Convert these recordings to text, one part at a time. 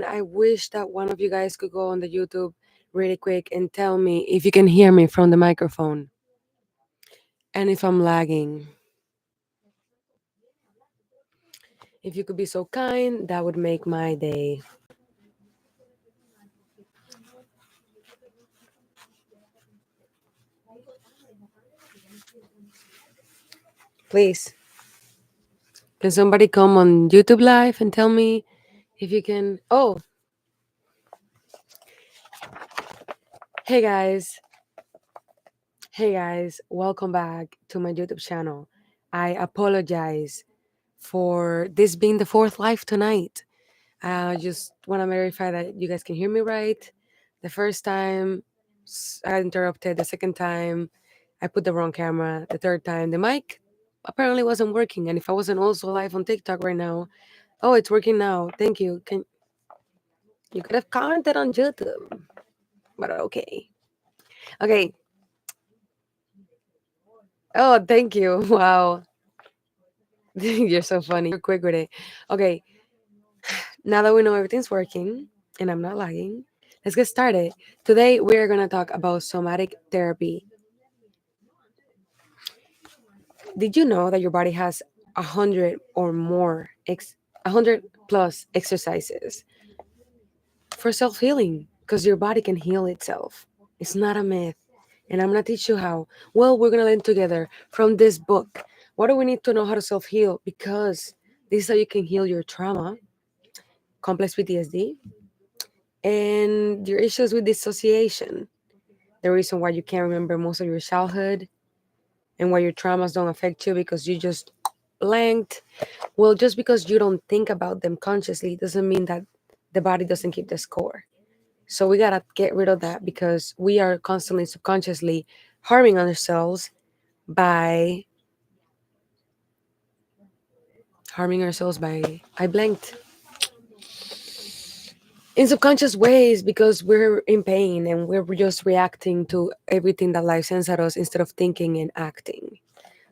I wish that one of you guys could go on the YouTube really quick and tell me if you can hear me from the microphone and if I'm lagging. If you could be so kind, that would make my day. Please, can somebody come on YouTube Live and tell me if you can? Oh, hey guys. Hey guys, welcome back to my YouTube channel. I apologize for this being the fourth live tonight. I just want to verify that you guys can hear me right. The first time I interrupted, the second time I put the wrong camera, the third time the mic apparently wasn't working. And if I wasn't also live on TikTok right now, oh, it's working now. Thank you. Can you could have commented on YouTube, but okay. Okay. Oh, thank you. Wow. You're so funny. You're quick with it. Okay, now that we know everything's working and I'm not lagging, let's get started. Today we are going to talk about somatic therapy. Did you know that your body has 100 or more, 100 plus exercises for self healing? Because your body can heal itself. It's not a myth. And I'm going to teach you how. Well, we're going to learn together from this book. What do we need to know how to self heal? Because this is how you can heal your trauma, complex PTSD, and your issues with dissociation, the reason why you can't remember most of your childhood and why your traumas don't affect you because you just blanked. Well, just because you don't think about them consciously doesn't mean that the body doesn't keep the score. So we gotta get rid of that because we are constantly subconsciously harming ourselves by by I blanked in subconscious ways because we're in pain and we're just reacting to everything that life sends at us instead of thinking and acting.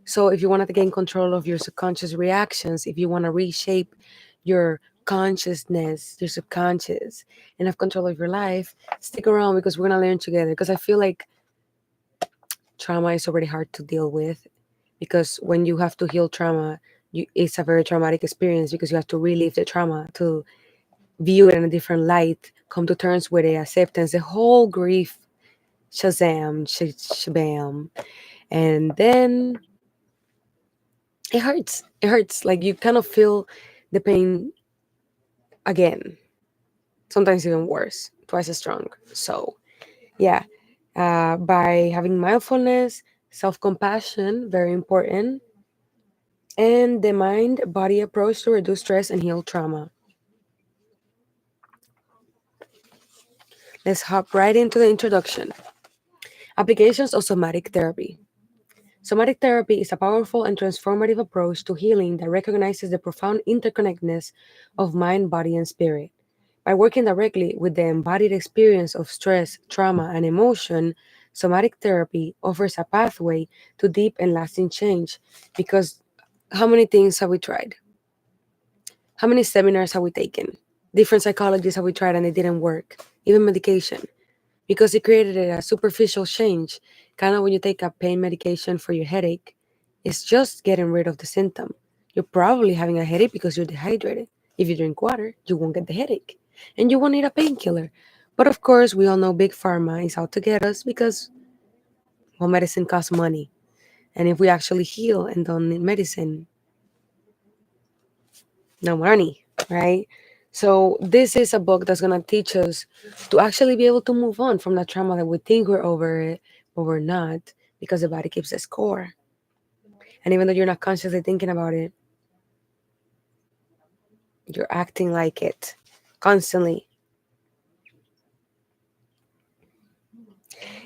So if you want to gain control of your subconscious reactions, if you want to reshape your consciousness, your subconscious, and have control of your life, stick around because we're going to learn together. Because I feel like trauma is already hard to deal with because when you have to heal trauma, it's a very traumatic experience because you have to relive the trauma to view it in a different light, come to terms with it, acceptance, the whole grief, shazam, shabam. And then it hurts. It hurts. Like you kind of feel the pain again, sometimes even worse, twice as strong. So, yeah, by having mindfulness, self compassion, very important, and the mind body approach to reduce stress and heal trauma. Let's hop right into the introduction. Applications of somatic therapy. Somatic therapy is a powerful and transformative approach to healing that recognizes the profound interconnectedness of mind, body, and spirit. By working directly with the embodied experience of stress, trauma, and emotion, somatic therapy offers a pathway to deep and lasting change. Because how many things have we tried? How many seminars have we taken? Different psychologists have we tried and it didn't work? Even medication. Because it created a superficial change. Kind of when you take a pain medication for your headache, it's just getting rid of the symptom. You're probably having a headache because you're dehydrated. If you drink water, you won't get the headache. And you won't need a painkiller. But of course, we all know Big Pharma is out to get us because, well, medicine costs money. And if we actually heal and don't need medicine, no money, right? So this is a book that's gonna teach us to actually be able to move on from that trauma that we think we're over it, but we're not, because the body keeps the score. And even though you're not consciously thinking about it, you're acting like it constantly.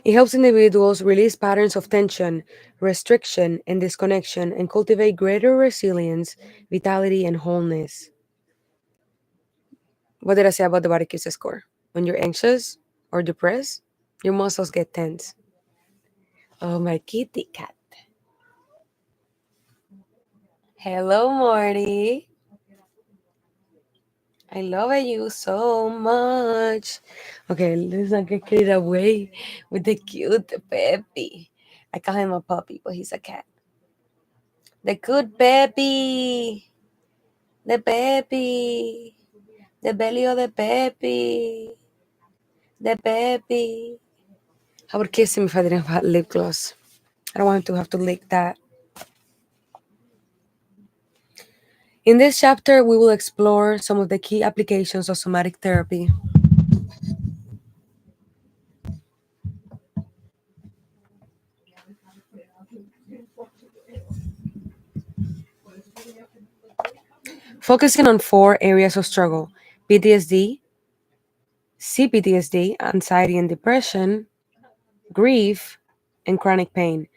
It helps individuals release patterns of tension, restriction, and disconnection and cultivate greater resilience, vitality, and wholeness. What did I say about the body keeps the score? When you're anxious or depressed, your muscles get tense. Oh, my kitty cat. Hello, Morty. I love you so much. Okay, let's not get carried away with the cute baby. I call him a puppy, but he's a cat. The good baby. The baby. The belly of the baby. The baby. I would kiss him if I didn't have lip gloss. I don't want him to have to lick that. In this chapter, we will explore some of the key applications of somatic therapy. Focusing on four areas of struggle: PTSD, CPTSD, anxiety and depression, grief, and chronic pain.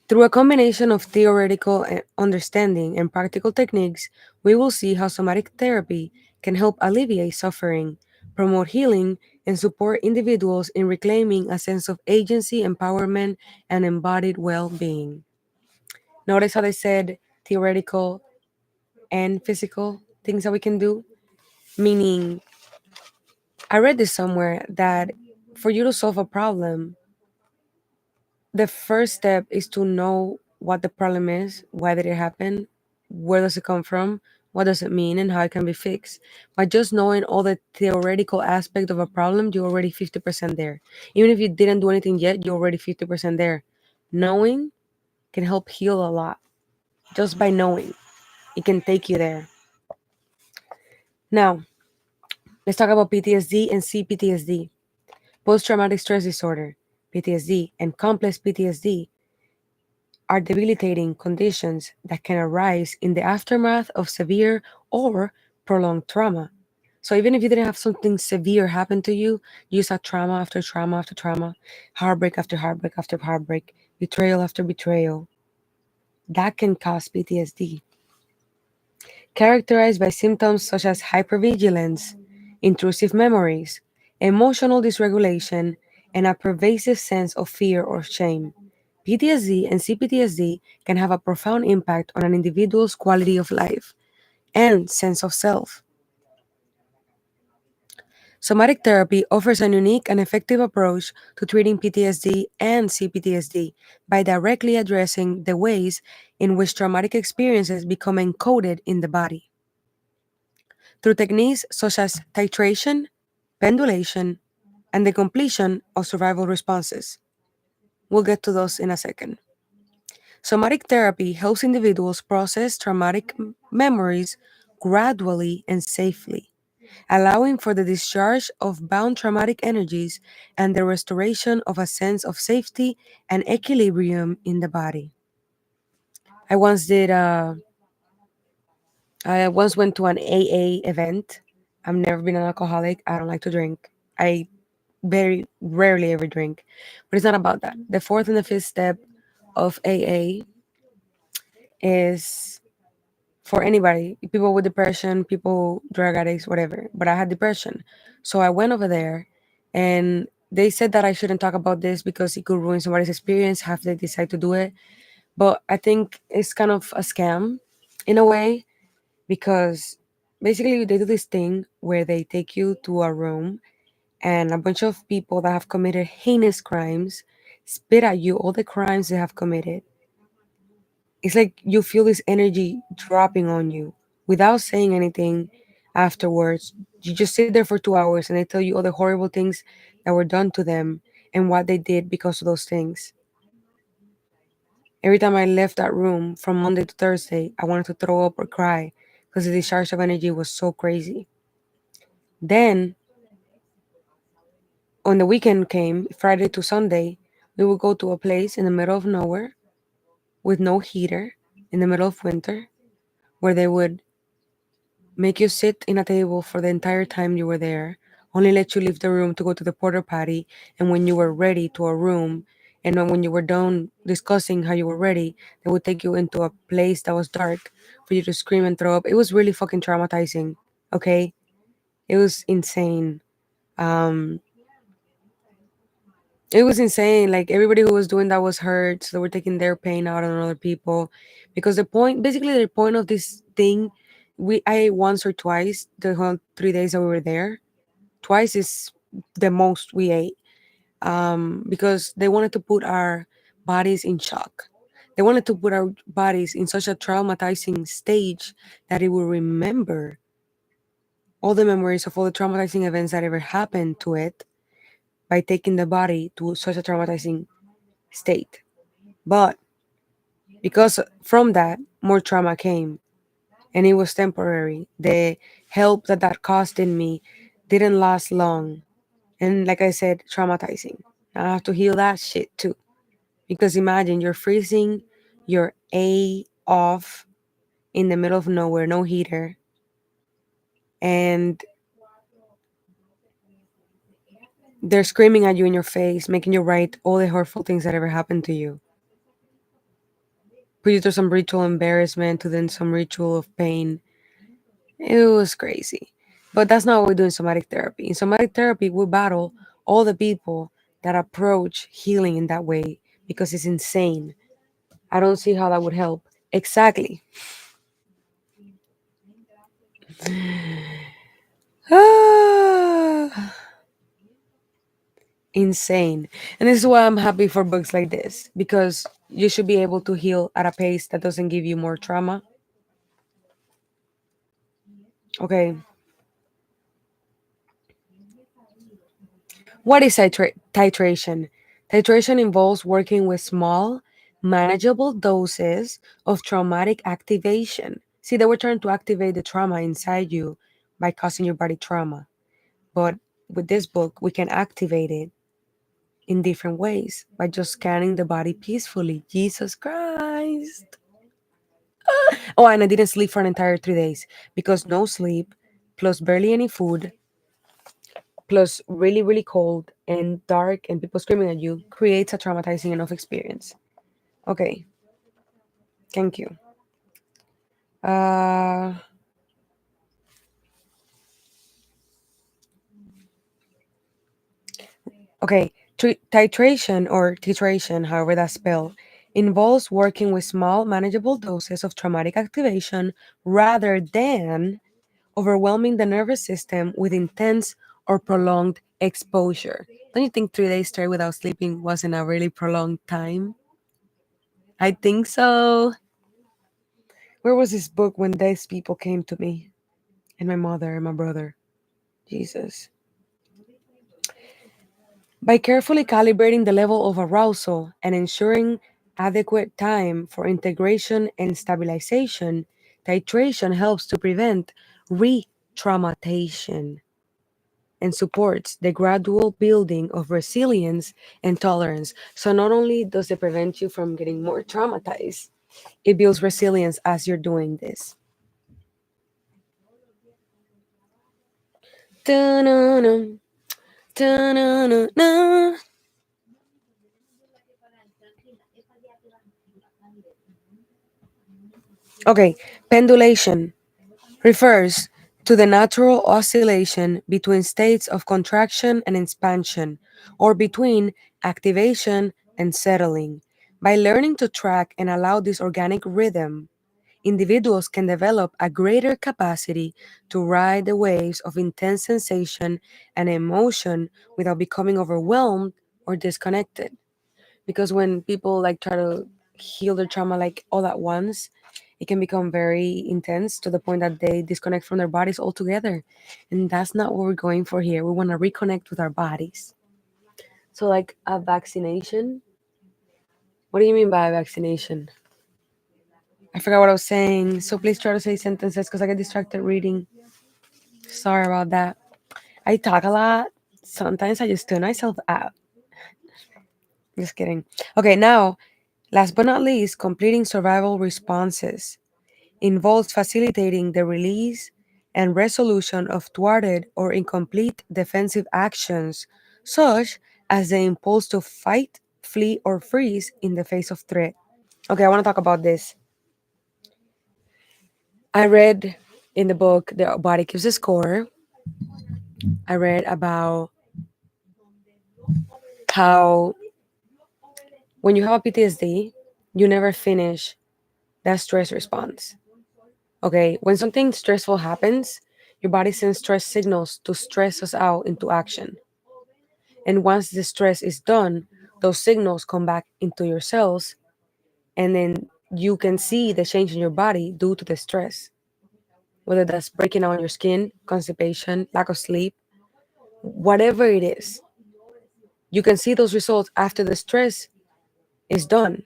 Through a combination of theoretical understanding and practical techniques, we will see how somatic therapy can help alleviate suffering, promote healing, and support individuals in reclaiming a sense of agency, empowerment, and embodied well being. Notice how they said theoretical and physical things that we can do? Meaning, I read this somewhere that for you to solve a problem, the first step is to know what the problem is, why did it happen, where does it come from, what does it mean, and how it can be fixed. By just knowing all the theoretical aspect of a problem, you're already 50% there. Even if you didn't do anything yet, you're already 50% there. Knowing can help heal a lot. Just by knowing, it can take you there. Now, let's talk about PTSD and CPTSD. Post traumatic stress disorder, PTSD, and complex PTSD are debilitating conditions that can arise in the aftermath of severe or prolonged trauma. So even if you didn't have something severe happen to you, you just had trauma after trauma after trauma, heartbreak after heartbreak after heartbreak, betrayal after betrayal, that can cause PTSD. Characterized by symptoms such as hypervigilance, intrusive memories, emotional dysregulation, and a pervasive sense of fear or shame. PTSD and CPTSD can have a profound impact on an individual's quality of life and sense of self. Somatic therapy offers a unique and effective approach to treating PTSD and CPTSD by directly addressing the ways in which traumatic experiences become encoded in the body. Through techniques such as titration, pendulation, and the completion of survival responses. We'll get to those in a second. Somatic therapy helps individuals process traumatic memories gradually and safely, allowing for the discharge of bound traumatic energies and the restoration of a sense of safety and equilibrium in the body. I once did I once went to an AA event. I've never been an alcoholic. I don't like to drink. I very rarely ever drink. But it's not about that. The fourth and the fifth step of AA is for anybody, people with depression, people, drug addicts, whatever. But I had depression. So I went over there and they said that I shouldn't talk about this because it could ruin somebody's experience, have they decide to do it. But I think it's kind of a scam in a way because basically they do this thing where they take you to a room and a bunch of people that have committed heinous crimes spit at you all the crimes they have committed. It's like you feel this energy dropping on you without saying anything afterwards. You just sit there for 2 hours and they tell you all the horrible things that were done to them and what they did because of those things. Every time I left that room from Monday to Thursday, I wanted to throw up or cry because the discharge of energy was so crazy. Then, when the weekend came, Friday to Sunday, we would go to a place in the middle of nowhere with no heater in the middle of winter where they would make you sit in a table for the entire time you were there, only let you leave the room to go to the porta potty, and when you were ready to a room, and then when you were done discussing how you were ready, they would take you into a place that was dark for you to scream and throw up. It was really fucking traumatizing, okay? It was insane. Um, it was insane. Like everybody who was doing that was hurt, so they were taking their pain out on other people. Because the point, basically, the point of this thing we I ate once or twice the whole 3 days that we were there. Twice is the most we ate, because they wanted to put our bodies in shock. They wanted to put our bodies in such a traumatizing stage that it will remember all the memories of all the traumatizing events that ever happened to it by taking the body to such a traumatizing state. But because from that, more trauma came, and it was temporary. The help that that caused in me didn't last long. And like I said, traumatizing. I have to heal that shit too. Because imagine you're freezing your A off in the middle of nowhere, no heater, and they're screaming at you in your face, making you write all the hurtful things that ever happened to you. Put you through some ritual embarrassment to then some ritual of pain. It was crazy. But that's not what we do in somatic therapy. In somatic therapy, we battle all the people that approach healing in that way because it's insane. I don't see how that would help. Exactly. Insane. And this is why I'm happy for books like this, because you should be able to heal at a pace that doesn't give you more trauma. Okay. What is titration? Titration involves working with small, manageable doses of traumatic activation. See, they were trying to activate the trauma inside you by causing your body trauma. But with this book, we can activate it in different ways by just scanning the body peacefully. Jesus Christ. Oh, and I didn't sleep for an entire 3 days because no sleep, plus barely any food, plus really, really cold and dark and people screaming at you creates a traumatizing enough experience. Okay, thank you. Uh, okay, titration or titration, however that's spelled, involves working with small, manageable doses of traumatic activation rather than overwhelming the nervous system with intense or prolonged exposure. Don't you think 3 days straight without sleeping wasn't a really prolonged time? I think so. Where was this book when these people came to me? And my mother and my brother. Jesus. By carefully calibrating the level of arousal and ensuring adequate time for integration and stabilization, titration helps to prevent re traumatization and supports the gradual building of resilience and tolerance. So, not only does it prevent you from getting more traumatized, it builds resilience as you're doing this. Da-na-na, da-na-na-na. Okay, pendulation refers to the natural oscillation between states of contraction and expansion, or between activation and settling. By learning to track and allow this organic rhythm, individuals can develop a greater capacity to ride the waves of intense sensation and emotion without becoming overwhelmed or disconnected. Because when people like try to heal their trauma like all at once, it can become very intense to the point that they disconnect from their bodies altogether, and that's not what we're going for here. We want to reconnect with our bodies. So like a vaccination, what do you mean by a vaccination? I forgot what I was saying, so please try to say sentences because I get distracted reading. Sorry about that. I talk a lot. Sometimes I just tune myself out. Just kidding. Okay, now, last but not least, completing survival responses involves facilitating the release and resolution of thwarted or incomplete defensive actions, such as the impulse to fight, flee, or freeze in the face of threat. Okay, I want to talk about this. I read in the book The Body Keeps the Score. I read about how when you have a PTSD, you never finish that stress response. Okay, when something stressful happens, your body sends stress signals to stress us out into action. And once the stress is done, those signals come back into your cells, and then you can see the change in your body due to the stress, whether that's breaking out on your skin, constipation, lack of sleep, whatever it is. You can see those results after the stress is done.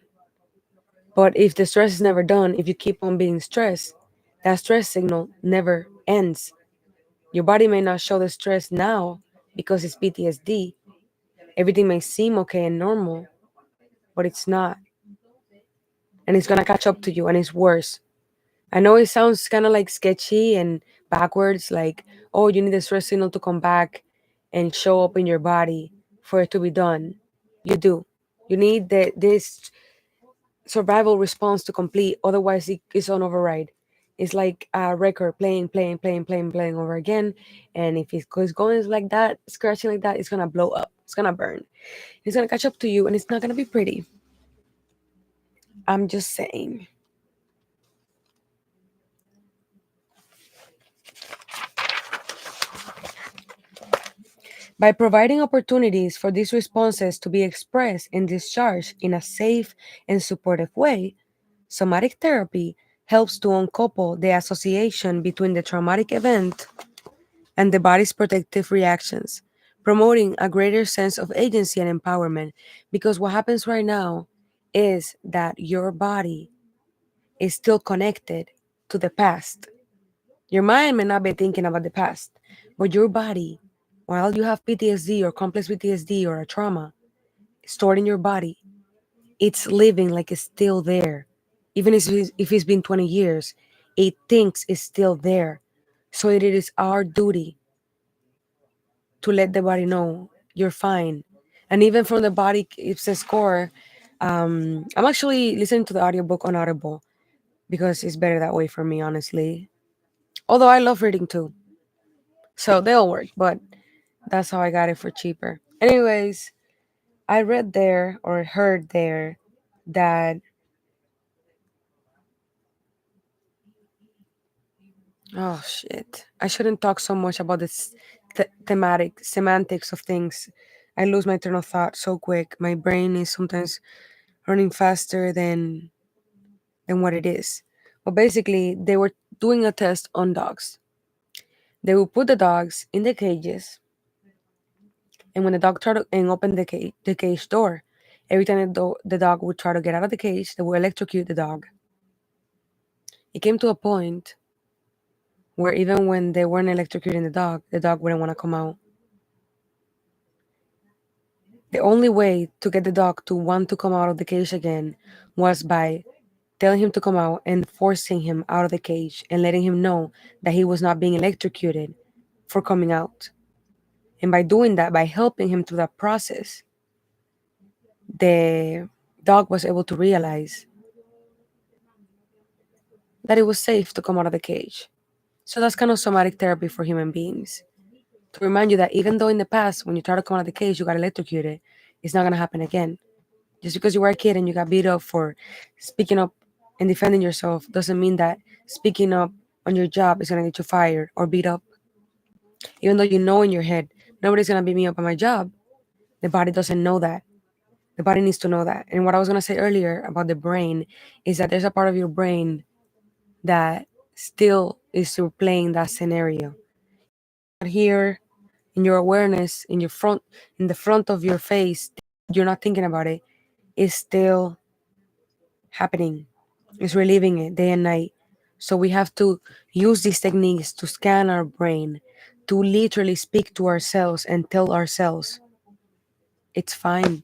But if the stress is never done, if you keep on being stressed, that stress signal never ends. Your body may not show the stress now because it's PTSD. Everything may seem okay and normal, but it's not. And it's going to catch up to you and it's worse. I know it sounds kind of like sketchy and backwards, like, oh, you need the stress signal to come back and show up in your body for it to be done. You do. You need this survival response to complete, otherwise it is on override. It's like a record playing over again. And if it goes going like that, scratching like that, it's gonna blow up. It's gonna burn. It's gonna catch up to you and it's not gonna be pretty. I'm just saying. By providing opportunities for these responses to be expressed and discharged in a safe and supportive way, somatic therapy helps to uncouple the association between the traumatic event and the body's protective reactions, promoting a greater sense of agency and empowerment. Because what happens right now is that your body is still connected to the past. Your mind may not be thinking about the past, but your body, while you have PTSD or complex PTSD or a trauma stored in your body, it's living like it's still there. Even if it's been 20 years, it thinks it's still there. So it is our duty to let the body know you're fine. And even from the body, it says score. I'm actually listening to the audiobook on Audible because it's better that way for me, honestly. Although I love reading too. So they all work, but that's how I got it for cheaper. Anyways, I read there or heard there that, oh shit, I shouldn't talk so much about this thematic semantics of things. I lose my train of thought so quick. My brain is sometimes running faster than what it is. But basically, they were doing a test on dogs. They would put the dogs in the cages, and when the dog tried to and open the cage door, every time the dog would try to get out of the cage, they would electrocute the dog. It came to a point where even when they weren't electrocuting the dog wouldn't want to come out. The only way to get the dog to want to come out of the cage again was by telling him to come out and forcing him out of the cage and letting him know that he was not being electrocuted for coming out. And by doing that, by helping him through that process, the dog was able to realize that it was safe to come out of the cage. So that's kind of somatic therapy for human beings. To remind you that even though in the past, when you try to come out of the cage, you got electrocuted, it's not going to happen again. Just because you were a kid and you got beat up for speaking up and defending yourself doesn't mean that speaking up on your job is going to get you fired or beat up. Even though you know in your head, nobody's going to beat me up on my job, the body doesn't know that. The body needs to know that. And what I was going to say earlier about the brain is that there's a part of your brain that still is replaying that scenario. Here in your awareness, in the front of your face, you're not thinking about it, is still happening. It's reliving it day and night. So we have to use these techniques to scan our brain, to literally speak to ourselves and tell ourselves, it's fine.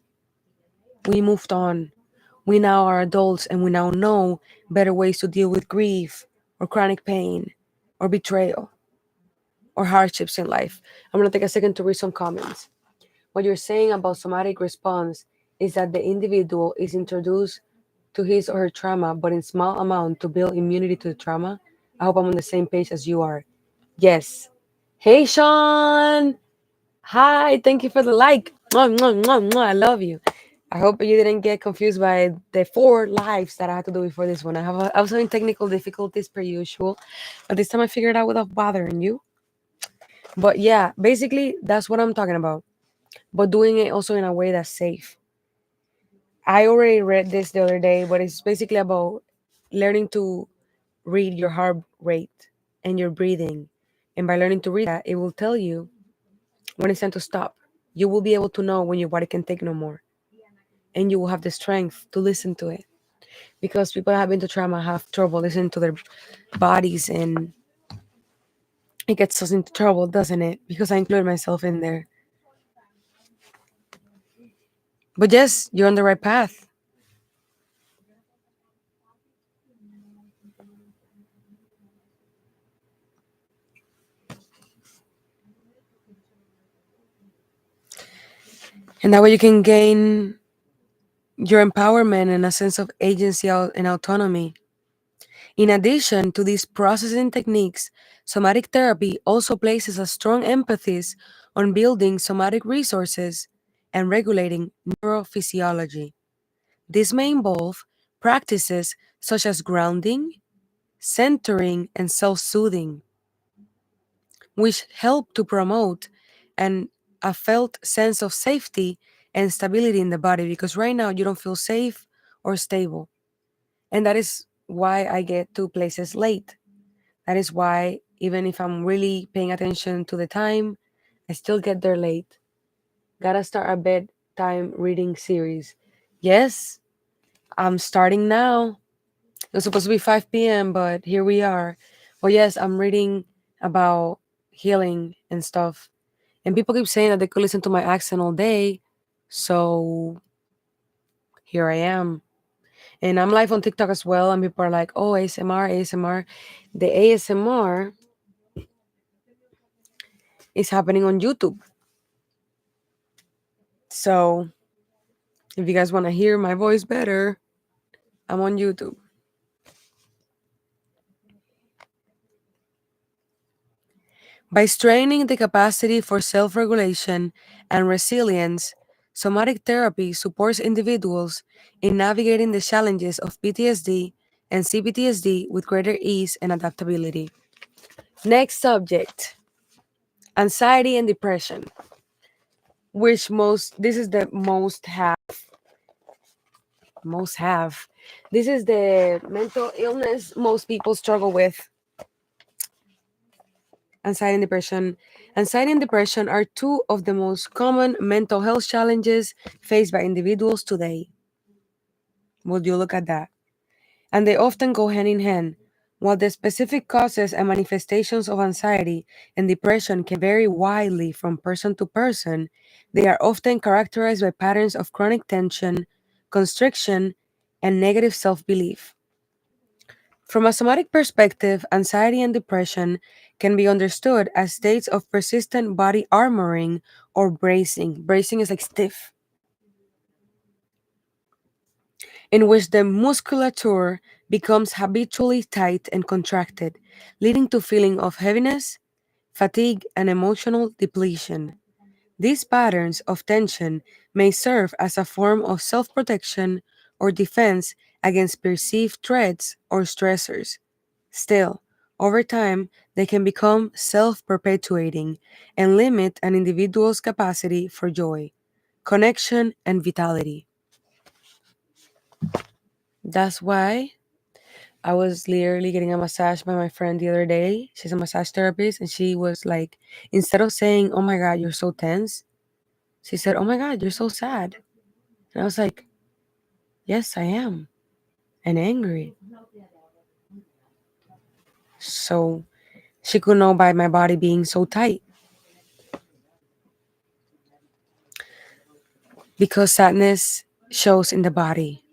We moved on. We now are adults and we now know better ways to deal with grief or chronic pain or betrayal or hardships in life. I'm going to take a second to read some comments. What you're saying about somatic response is that the individual is introduced to his or her trauma, but in small amount to build immunity to the trauma. I hope I'm on the same page as you are. Yes. Hey, Sean. Hi. Thank you for the like. Mwah, mwah, mwah, mwah. I love you. I hope you didn't get confused by the 4 lives that I had to do before this one. I was having technical difficulties per usual, but this time I figured out without bothering you. But yeah, basically that's what I'm talking about. But doing it also in a way that's safe. I already read this the other day, but it's basically about learning to read your heart rate and your breathing. And by learning to read that, it will tell you when it's time to stop. You will be able to know when your body can take no more. And you will have the strength to listen to it. Because people that have been to trauma have trouble listening to their bodies, and it gets us into trouble, doesn't it? Because I include myself in there. But yes, you're on the right path. And that way you can gain your empowerment and a sense of agency and autonomy. In addition to these processing techniques, somatic therapy also places a strong emphasis on building somatic resources and regulating neurophysiology. This may involve practices such as grounding, centering, and self soothing, which help to promote an a felt sense of safety and stability in the body, because right now you don't feel safe or stable. And that is why I get to places late. That is why, even if I'm really paying attention to the time, I still get there late. Gotta start a bedtime reading series. Yes, I'm starting now. It was supposed to be 5 p.m., but here we are. But yes, I'm reading about healing and stuff. And people keep saying that they could listen to my accent all day. So here I am. And I'm live on TikTok as well. And people are like, oh, ASMR, ASMR. The ASMR is happening on YouTube. So if you guys want to hear my voice better, I'm on YouTube. By straining the capacity for self regulation and resilience, somatic therapy supports individuals in navigating the challenges of PTSD and CPTSD with greater ease and adaptability. Next subject, anxiety and depression, which this is the most have. This is the mental illness most people struggle with. Anxiety and depression. Anxiety and depression are two of the most common mental health challenges faced by individuals today. Would you look at that? And they often go hand in hand. While the specific causes and manifestations of anxiety and depression can vary widely from person to person, they are often characterized by patterns of chronic tension, constriction, and negative self belief. From a somatic perspective, anxiety and depression can be understood as states of persistent body armoring or bracing. Bracing is like stiff, in which the musculature becomes habitually tight and contracted, leading to feeling of heaviness, fatigue, and emotional depletion. These patterns of tension may serve as a form of self protection or defense against perceived threats or stressors. Still, over time, they can become self perpetuating and limit an individual's capacity for joy, connection, and vitality. That's why I was literally getting a massage by my friend the other day. She's a massage therapist, and she was like, instead of saying, "Oh my God, you're so tense," she said, "Oh my God, you're so sad." And I was like, "Yes, I am, and angry." So she could know by my body being so tight, because sadness shows in the body.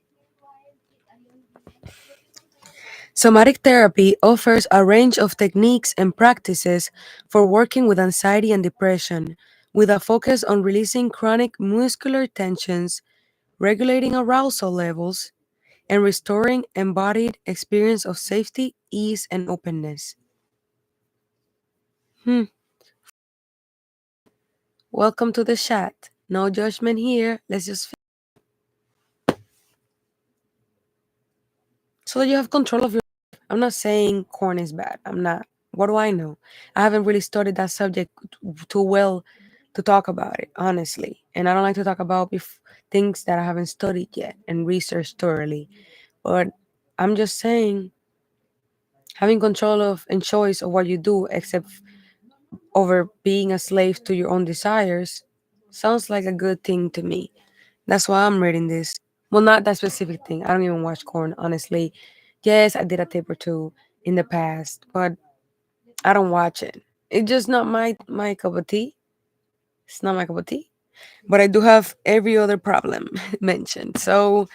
Somatic therapy offers a range of techniques and practices for working with anxiety and depression, with a focus on releasing chronic muscular tensions, regulating arousal levels, and restoring embodied experience of safety, ease, and openness. Hmm. Welcome to the chat. No judgment here. Let's just so that you have control of your life. I'm not saying corn is bad. I'm not. What do I know? I haven't really studied that subject too well to talk about it, honestly. And I don't like to talk about things that I haven't studied yet and researched thoroughly. But I'm just saying having control of and choice of what you do, except over being a slave to your own desires, sounds like a good thing to me. That's why I'm reading this. Well, not that specific thing. I don't even watch corn, honestly. Yes, I did a tape or two in the past, but I don't watch it. It's just not my cup of tea. It's not my cup of tea. But I do have every other problem mentioned. So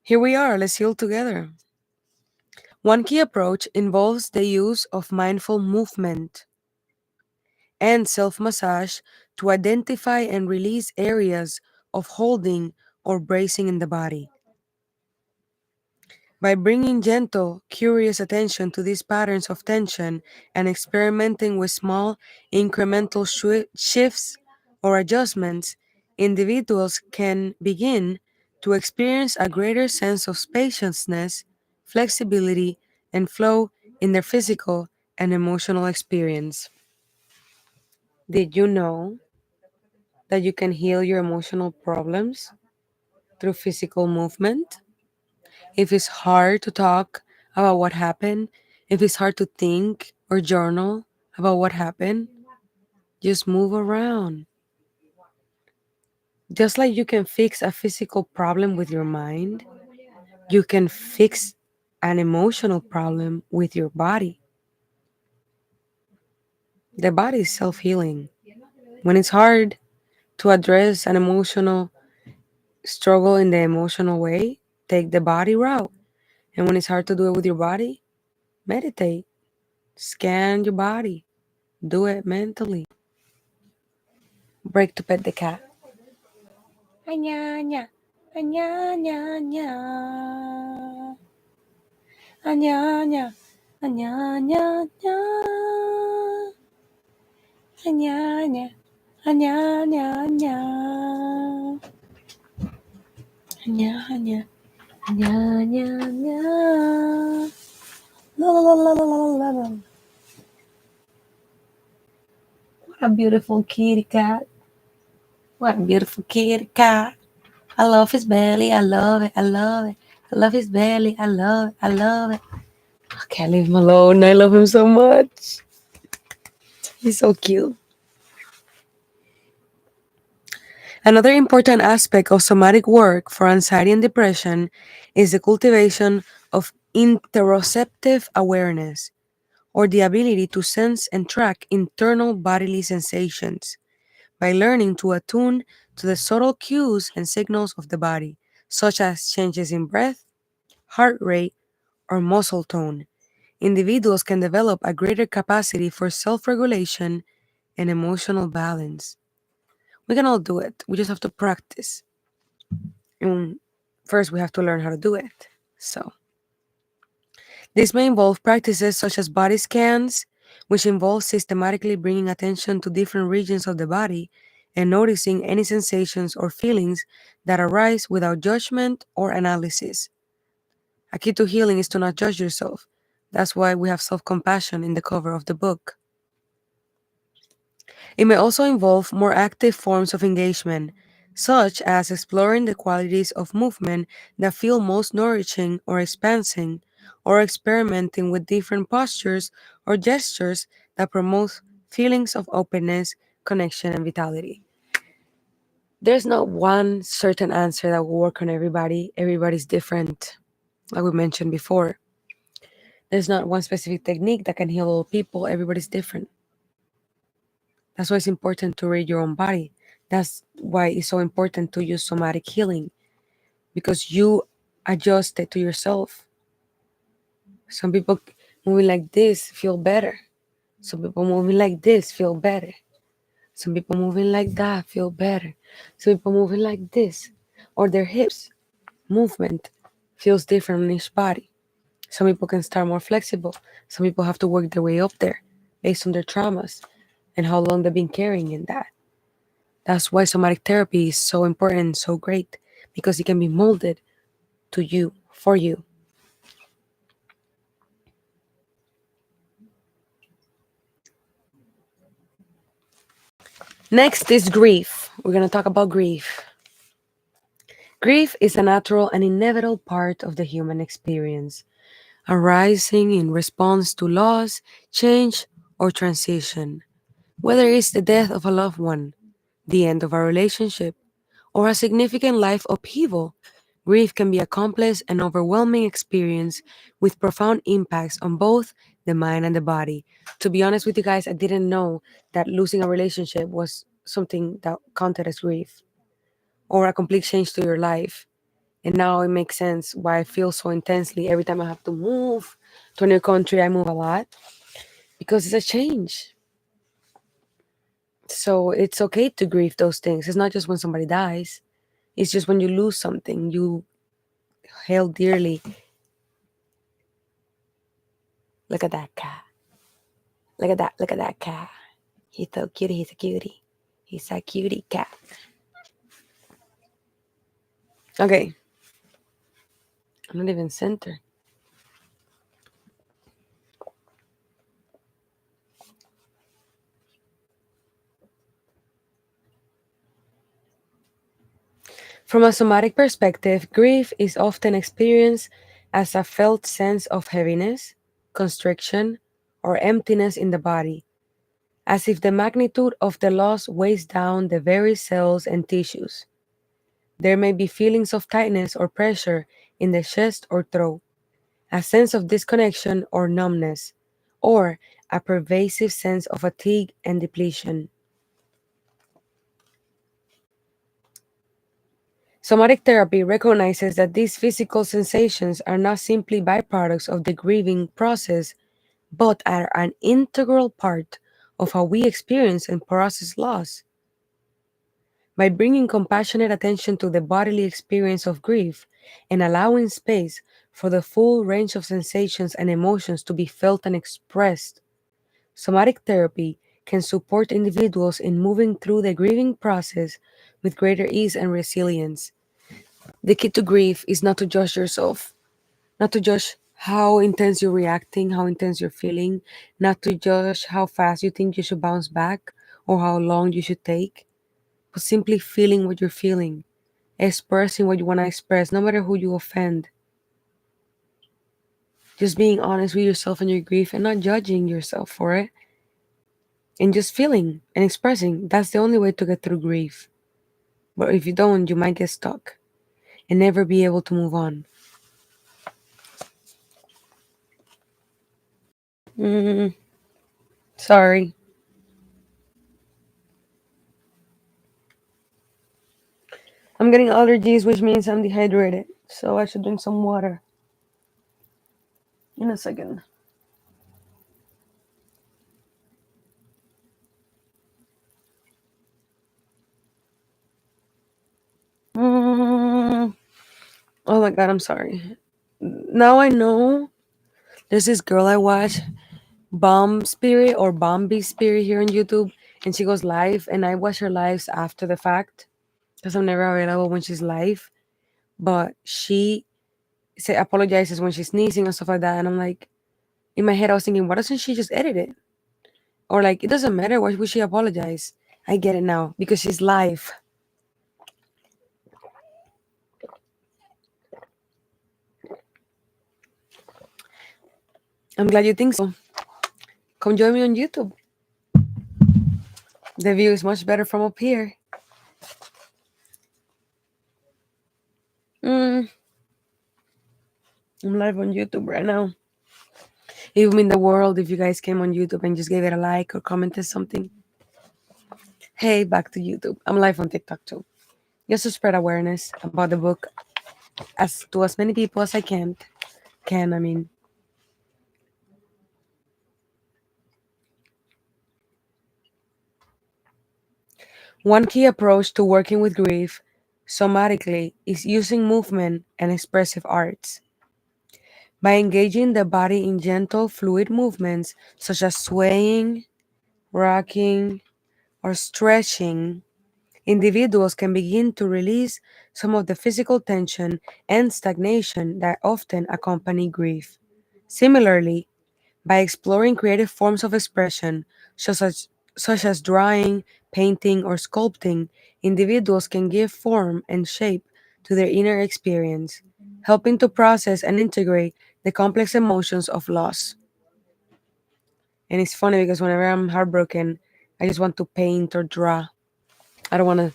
here we are. Let's heal together. One key approach involves the use of mindful movement and self massage to identify and release areas of holding or bracing in the body. By bringing gentle, curious attention to these patterns of tension and experimenting with small, incremental shifts or adjustments, individuals can begin to experience a greater sense of spaciousness, flexibility, and flow in their physical and emotional experience. Did you know that you can heal your emotional problems through physical movement? If it's hard to talk about what happened, if it's hard to think or journal about what happened, just move around. Just like you can fix a physical problem with your mind, you can fix an emotional problem with your body. The body is self healing. When it's hard to address an emotional struggle in the emotional way, take the body route. And when it's hard to do it with your body, meditate, scan your body, do it mentally. Break to pet the cat. Anya, anya, anya, anya, anya. Anya, anya, anya, anya, anya. Anya, anya, anya, anya, anya. Anya, anya, anya, anya, anya. La, la, la, la, la, la, la. What a beautiful kitty cat. What a beautiful kitty cat. I love his belly. I love it. I love it. I love his belly. I love it. I love it. I can't leave him alone. I love him so much. He's so cute. Another important aspect of somatic work for anxiety and depression is the cultivation of interoceptive awareness, or the ability to sense and track internal bodily sensations by learning to attune to the subtle cues and signals of the body, such as changes in breath, heart rate, or muscle tone. Individuals can develop a greater capacity for self regulation and emotional balance. We can all do it. We just have to practice. And first, we have to learn how to do it. So, this may involve practices such as body scans, which involve systematically bringing attention to different regions of the body and noticing any sensations or feelings that arise without judgment or analysis. A key to healing is to not judge yourself. That's why we have self compassion in the cover of the book. It may also involve more active forms of engagement, such as exploring the qualities of movement that feel most nourishing or expansing, or experimenting with different postures or gestures that promote feelings of openness, connection, and vitality. There's not one certain answer that will work on everybody. Everybody's different, like we mentioned before. There's not one specific technique that can heal all people. Everybody's different. That's why it's important to read your own body. That's why it's so important to use somatic healing because you adjust it to yourself. Some people moving like this feel better. Some people moving like this feel better. Some people moving like that feel better. Some people moving like this or their hips movement feels different in each body. Some people can start more flexible. Some people have to work their way up there based on their traumas and how long they've been carrying in that. That's why somatic therapy is so important and so great because it can be molded to you, for you. Next is grief. We're going to talk about grief. Grief is a natural and inevitable part of the human experience, arising in response to loss, change, or transition. Whether it's the death of a loved one, the end of a relationship, or a significant life upheaval, grief can be a complex and overwhelming experience with profound impacts on both the mind and the body. To be honest with you guys, I didn't know that losing a relationship was something that counted as grief or a complete change to your life. And now it makes sense why I feel so intensely every time I have to move to a new country. I move a lot because it's a change. So it's okay to grieve those things. It's not just when somebody dies, it's just when you lose something you held dearly. Look at that cat. Look at that. Look at that cat. He's so cutie. He's a cutie. He's a cutie cat. Okay. I'm not even center. From a somatic perspective, grief is often experienced as a felt sense of heaviness, constriction, or emptiness in the body, as if the magnitude of the loss weighs down the very cells and tissues. There may be feelings of tightness or pressure in the chest or throat, a sense of disconnection or numbness, or a pervasive sense of fatigue and depletion. Somatic therapy recognizes that these physical sensations are not simply byproducts of the grieving process, but are an integral part of how we experience and process loss. By bringing compassionate attention to the bodily experience of grief and allowing space for the full range of sensations and emotions to be felt and expressed, somatic therapy can support individuals in moving through the grieving process with greater ease and resilience. The key to grief is not to judge yourself, not to judge how intense you're reacting, how intense you're feeling, not to judge how fast you think you should bounce back or how long you should take, but simply feeling what you're feeling, expressing what you want to express, no matter who you offend. Just being honest with yourself and your grief and not judging yourself for it. And just feeling and expressing. That's the only way to get through grief. But if you don't, you might get stuck and never be able to move on. Mm, sorry. I'm getting allergies, which means I'm dehydrated. So I should drink some water in a second. Mm, oh my god, I'm sorry. Now I know there's this girl I watch, Bomb Spirit or Bombi Spirit here on YouTube, and she goes live, and I watch her lives after the fact because I'm never available when she's live. But she apologizes when she's sneezing and stuff like that, and I'm like, in my head, I was thinking, why doesn't she just edit it? Or like, it doesn't matter. Why would she apologize? I get it now because she's live. I'm glad you think so. Come join me on YouTube. The view is much better from up here. Mm, I'm live on YouTube right now. It would mean the world if you guys came on YouTube and just gave it a like or commented something. Hey, back to YouTube. I'm live on TikTok too. Just to spread awareness about the book as to as many people as I can. I mean. One key approach to working with grief somatically is using movement and expressive arts. By engaging the body in gentle, fluid movements such as swaying, rocking, or stretching, individuals can begin to release some of the physical tension and stagnation that often accompany grief. Similarly, by exploring creative forms of expression, such as such as drawing, painting, or sculpting, individuals can give form and shape to their inner experience, helping to process and integrate the complex emotions of loss. And it's funny because whenever I'm heartbroken, I just want to paint or draw. I don't want to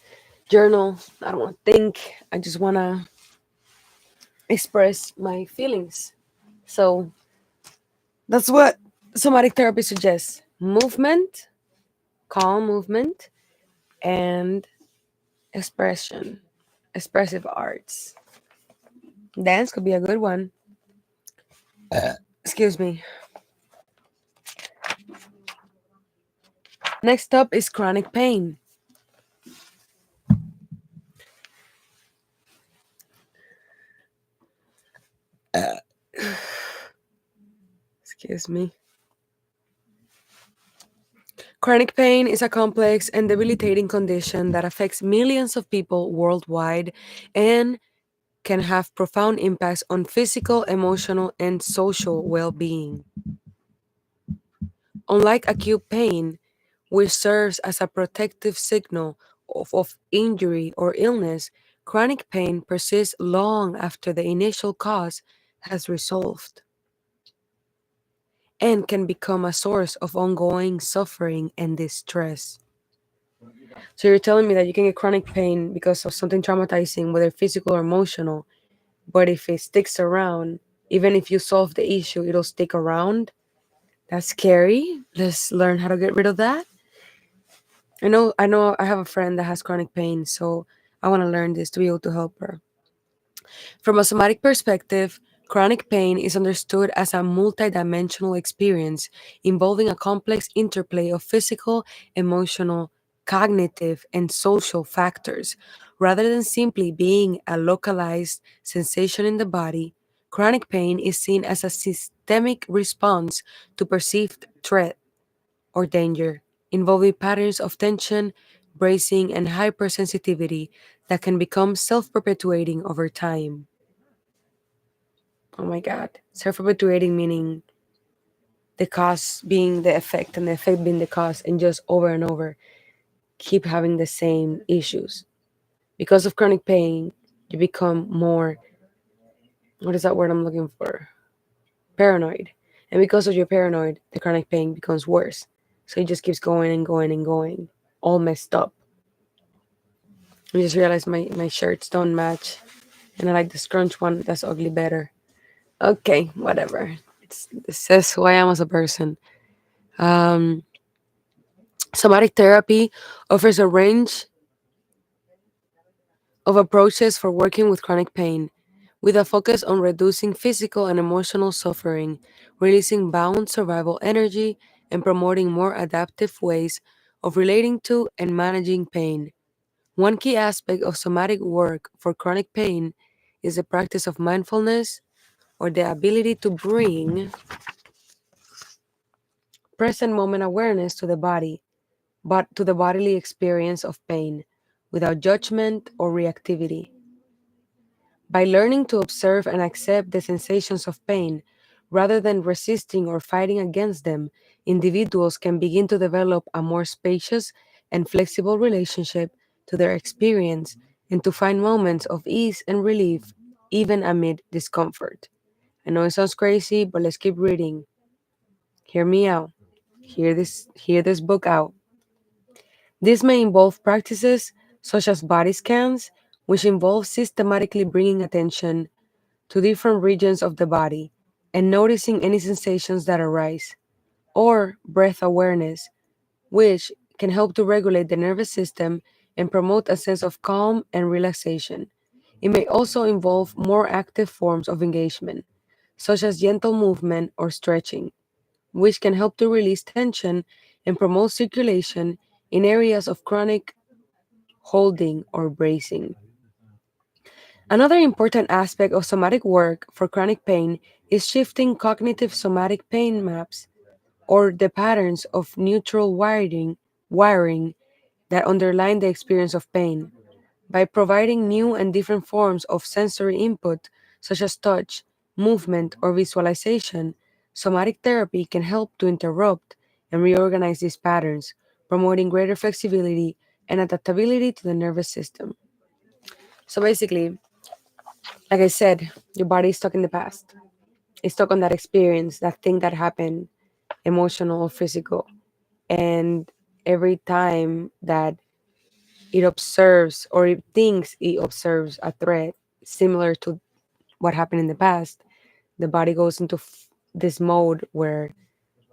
journal. I don't want to think. I just want to express my feelings. So that's what somatic therapy suggests: movement, calm movement, and expression, expressive arts. Dance could be a good one. Excuse me. Next up is chronic pain. Excuse me. Chronic pain is a complex and debilitating condition that affects millions of people worldwide and can have profound impacts on physical, emotional, and social well being. Unlike acute pain, which serves as a protective signal of injury or illness, chronic pain persists long after the initial cause has resolved and can become a source of ongoing suffering and distress. So you're telling me that you can get chronic pain because of something traumatizing, whether physical or emotional, but if it sticks around, even if you solve the issue, it'll stick around. That's scary. Let's learn how to get rid of that. I know I have a friend that has chronic pain, so I want to learn this to be able to help her. From a somatic perspective, chronic pain is understood as a multidimensional experience involving a complex interplay of physical, emotional, cognitive, and social factors. Rather than simply being a localized sensation in the body, chronic pain is seen as a systemic response to perceived threat or danger, involving patterns of tension, bracing, and hypersensitivity that can become self perpetuating over time. Oh my God. Self perpetuating meaning the cause being the effect and the effect being the cause, and just over and over keep having the same issues. Because of chronic pain, you become more, what is that word I'm looking for? Paranoid. And because of your paranoid, the chronic pain becomes worse. So it just keeps going and going and going, all messed up. I just realized my shirts don't match. And I like the scrunch one that's ugly better. Okay, whatever. It says who I am as a person. Um, Somatic therapy offers a range of approaches for working with chronic pain, with a focus on reducing physical and emotional suffering, releasing bound survival energy, and promoting more adaptive ways of relating to and managing pain. One key aspect of somatic work for chronic pain is the practice of mindfulness, or the ability to bring present moment awareness to the body, but to the bodily experience of pain, without judgment or reactivity. By learning to observe and accept the sensations of pain, rather than resisting or fighting against them, individuals can begin to develop a more spacious and flexible relationship to their experience and to find moments of ease and relief even amid discomfort. I know it sounds crazy, but let's keep reading. Hear me out. Hear this book out. This may involve practices such as body scans, which involve systematically bringing attention to different regions of the body and noticing any sensations that arise, or breath awareness, which can help to regulate the nervous system and promote a sense of calm and relaxation. It may also involve more active forms of engagement, such as gentle movement or stretching, which can help to release tension and promote circulation in areas of chronic holding or bracing. Another important aspect of somatic work for chronic pain is shifting cognitive somatic pain maps, or the patterns of neutral wiring that underline the experience of pain. By providing new and different forms of sensory input, such as touch, movement, or visualization, somatic therapy can help to interrupt and reorganize these patterns, promoting greater flexibility and adaptability to the nervous system. So basically, like I said, your body is stuck in the past. It's stuck on that experience, that thing that happened, emotional or physical. And every time that it observes or it thinks it observes a threat similar to what happened in the past, the body goes into this mode where,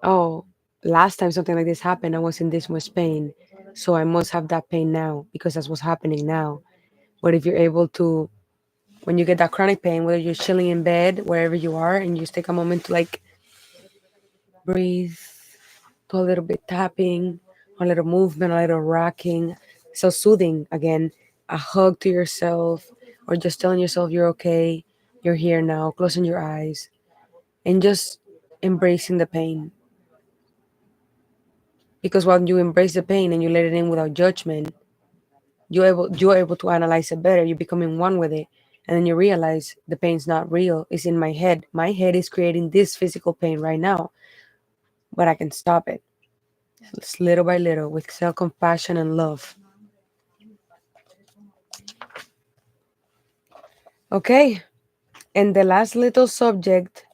oh, last time something like this happened, I was in this much pain. So I must have that pain now because that's what's happening now. But if you're able to, when you get that chronic pain, whether you're chilling in bed, wherever you are, and you just take a moment to like breathe, do a little bit tapping, a little movement, a little rocking, so soothing again, a hug to yourself, or just telling yourself you're okay, you're here now, closing your eyes, and just embracing the pain. Because when you embrace the pain and you let it in without judgment, you're able to analyze it better. You're becoming one with it. And then you realize the pain's not real. It's in my head. My head is creating this physical pain right now, but I can stop it. It's little by little with self compassion and love. Okay. And the last little subject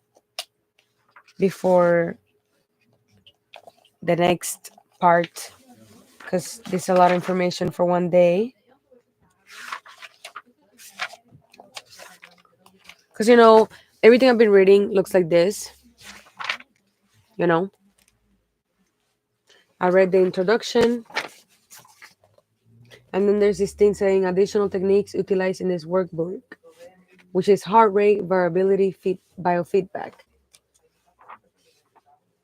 before the next part, because there's a lot of information for one day. Because, everything I've been reading looks like this. You know, I read the introduction, and then there's this thing saying additional techniques utilized in this workbook, which is heart rate variability biofeedback.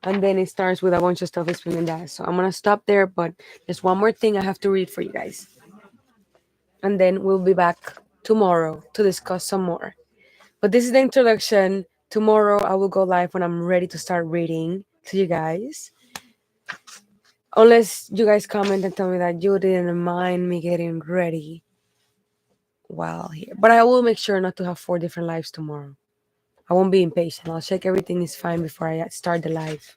And then it starts with a bunch of stuff explaining that. So I'm going to stop there, but there's one more thing I have to read for you guys. And then we'll be back tomorrow to discuss some more. But this is the introduction. Tomorrow I will go live when I'm ready to start reading to you guys. Unless you guys comment and tell me that you didn't mind me getting ready while here. But I will make sure not to have 4 different lives tomorrow. I won't be impatient. I'll check everything is fine before I start the live.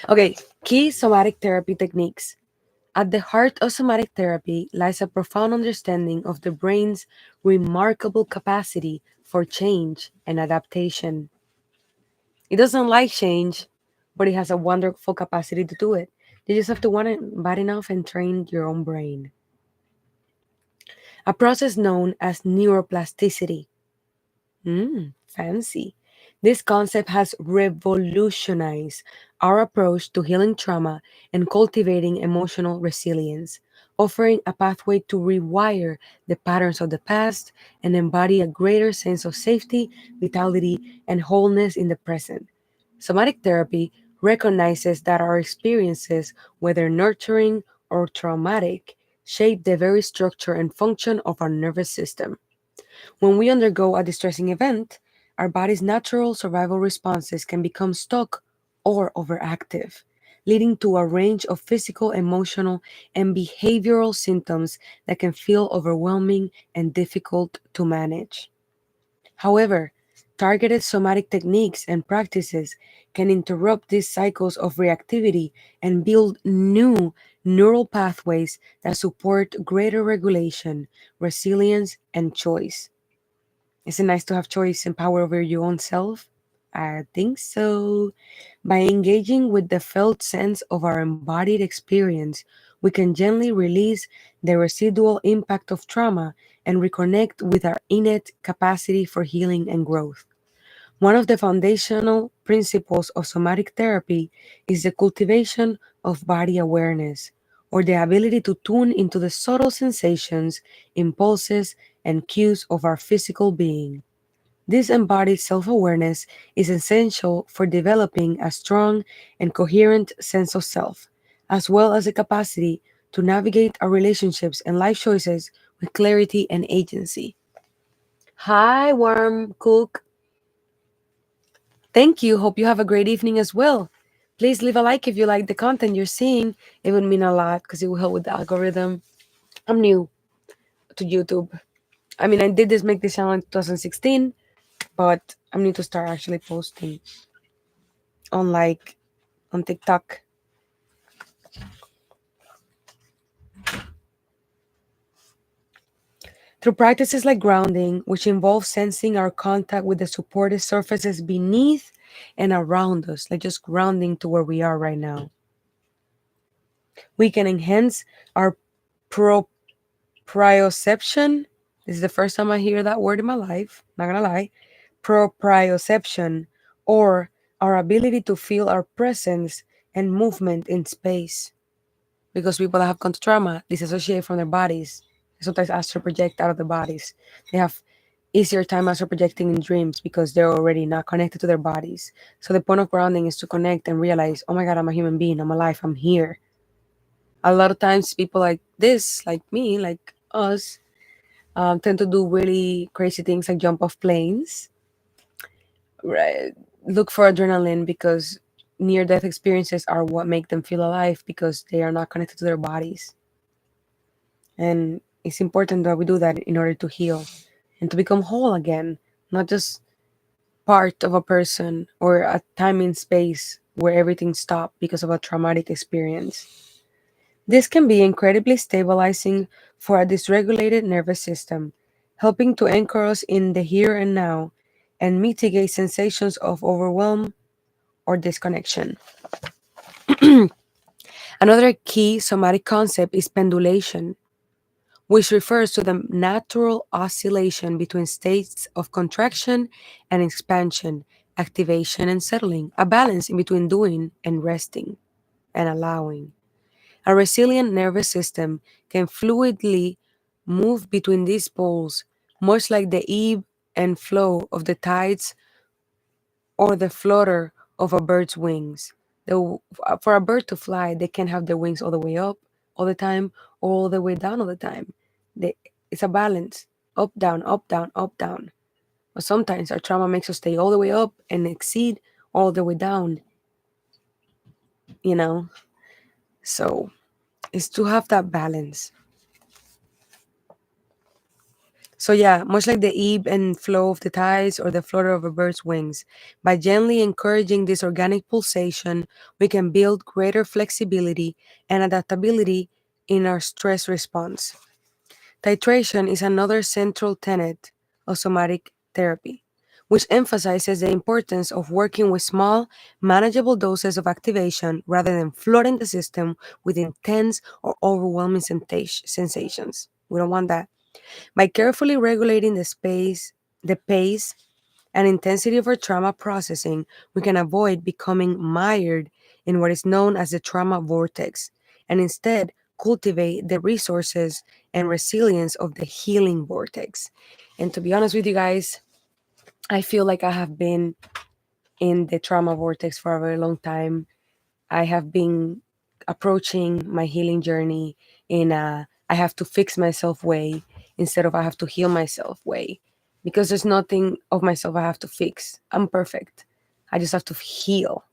Okay, key somatic therapy techniques. At the heart of somatic therapy lies a profound understanding of the brain's remarkable capacity for change and adaptation. It doesn't like change, but it has a wonderful capacity to do it. You just have to want it bad enough and train your own brain. A process known as neuroplasticity. Fancy. This concept has revolutionized our approach to healing trauma and cultivating emotional resilience, offering a pathway to rewire the patterns of the past and embody a greater sense of safety, vitality, and wholeness in the present. Somatic therapy recognizes that our experiences, whether nurturing or traumatic, shape the very structure and function of our nervous system. When we undergo a distressing event, our body's natural survival responses can become stuck or overactive, leading to a range of physical, emotional, and behavioral symptoms that can feel overwhelming and difficult to manage. However, targeted somatic techniques and practices can interrupt these cycles of reactivity and build new neural pathways that support greater regulation, resilience, and choice. Is it nice to have choice and power over your own self? I think so. By engaging with the felt sense of our embodied experience, we can gently release the residual impact of trauma and reconnect with our innate capacity for healing and growth. One of the foundational principles of somatic therapy is the cultivation of body awareness, or the ability to tune into the subtle sensations, impulses, and cues of our physical being. This embodied self awareness is essential for developing a strong and coherent sense of self, as well as the capacity to navigate our relationships and life choices with clarity and agency. Hi, Warm Cook. Thank you. Hope you have a great evening as well. Please leave a like if you like the content you're seeing. It would mean a lot because it will help with the algorithm. I'm new to YouTube. I mean, I did make this channel in 2016, but I'm new to start actually posting on TikTok. Through practices like grounding, which involve sensing our contact with the supported surfaces beneath and around us, like just grounding to where we are right now, we can enhance our proprioception. This is the first time I hear that word in my life, not gonna lie. Proprioception, or our ability to feel our presence and movement in space. Because people that have gone to trauma disassociate from their bodies. They sometimes astral project out of their bodies. They have easier time astral projecting in dreams because they're already not connected to their bodies. So the point of grounding is to connect and realize, oh my God, I'm a human being. I'm alive. I'm here. A lot of times people like this, like me, like us, tend to do really crazy things like jump off planes, right? Look for adrenaline because near death experiences are what make them feel alive because they are not connected to their bodies. And it's important that we do that in order to heal and to become whole again, not just part of a person or a time and space where everything stopped because of a traumatic experience. This can be incredibly stabilizing for a dysregulated nervous system, helping to anchor us in the here and now and mitigate sensations of overwhelm or disconnection. Another key somatic concept is pendulation, which refers to the natural oscillation between states of contraction and expansion, activation and settling, a balance in between doing and resting and allowing. A resilient nervous system can fluidly move between these poles, much like the ebb and flow of the tides or the flutter of a bird's wings. For a bird to fly, they can have their wings all the way up all the time, or all the way down all the time. It's a balance, up, down, up, down, up, down. But sometimes our trauma makes us stay all the way up and exceed all the way down, you know? So it's to have that balance. So yeah, much like the ebb and flow of the tides or the flutter of a bird's wings, by gently encouraging this organic pulsation, we can build greater flexibility and adaptability in our stress response. Titration is another central tenet of somatic therapy, which emphasizes the importance of working with small, manageable doses of activation rather than flooding the system with intense or overwhelming sensations. We don't want that. By carefully regulating the pace, and intensity of our trauma processing, we can avoid becoming mired in what is known as the trauma vortex and instead cultivate the resources and resilience of the healing vortex. And to be honest with you guys, I feel like I have been in the trauma vortex for a very long time. I have been approaching my healing journey in a I have to fix myself way instead of I have to heal myself way. Because there's nothing of myself I have to fix. I'm perfect. I just have to heal.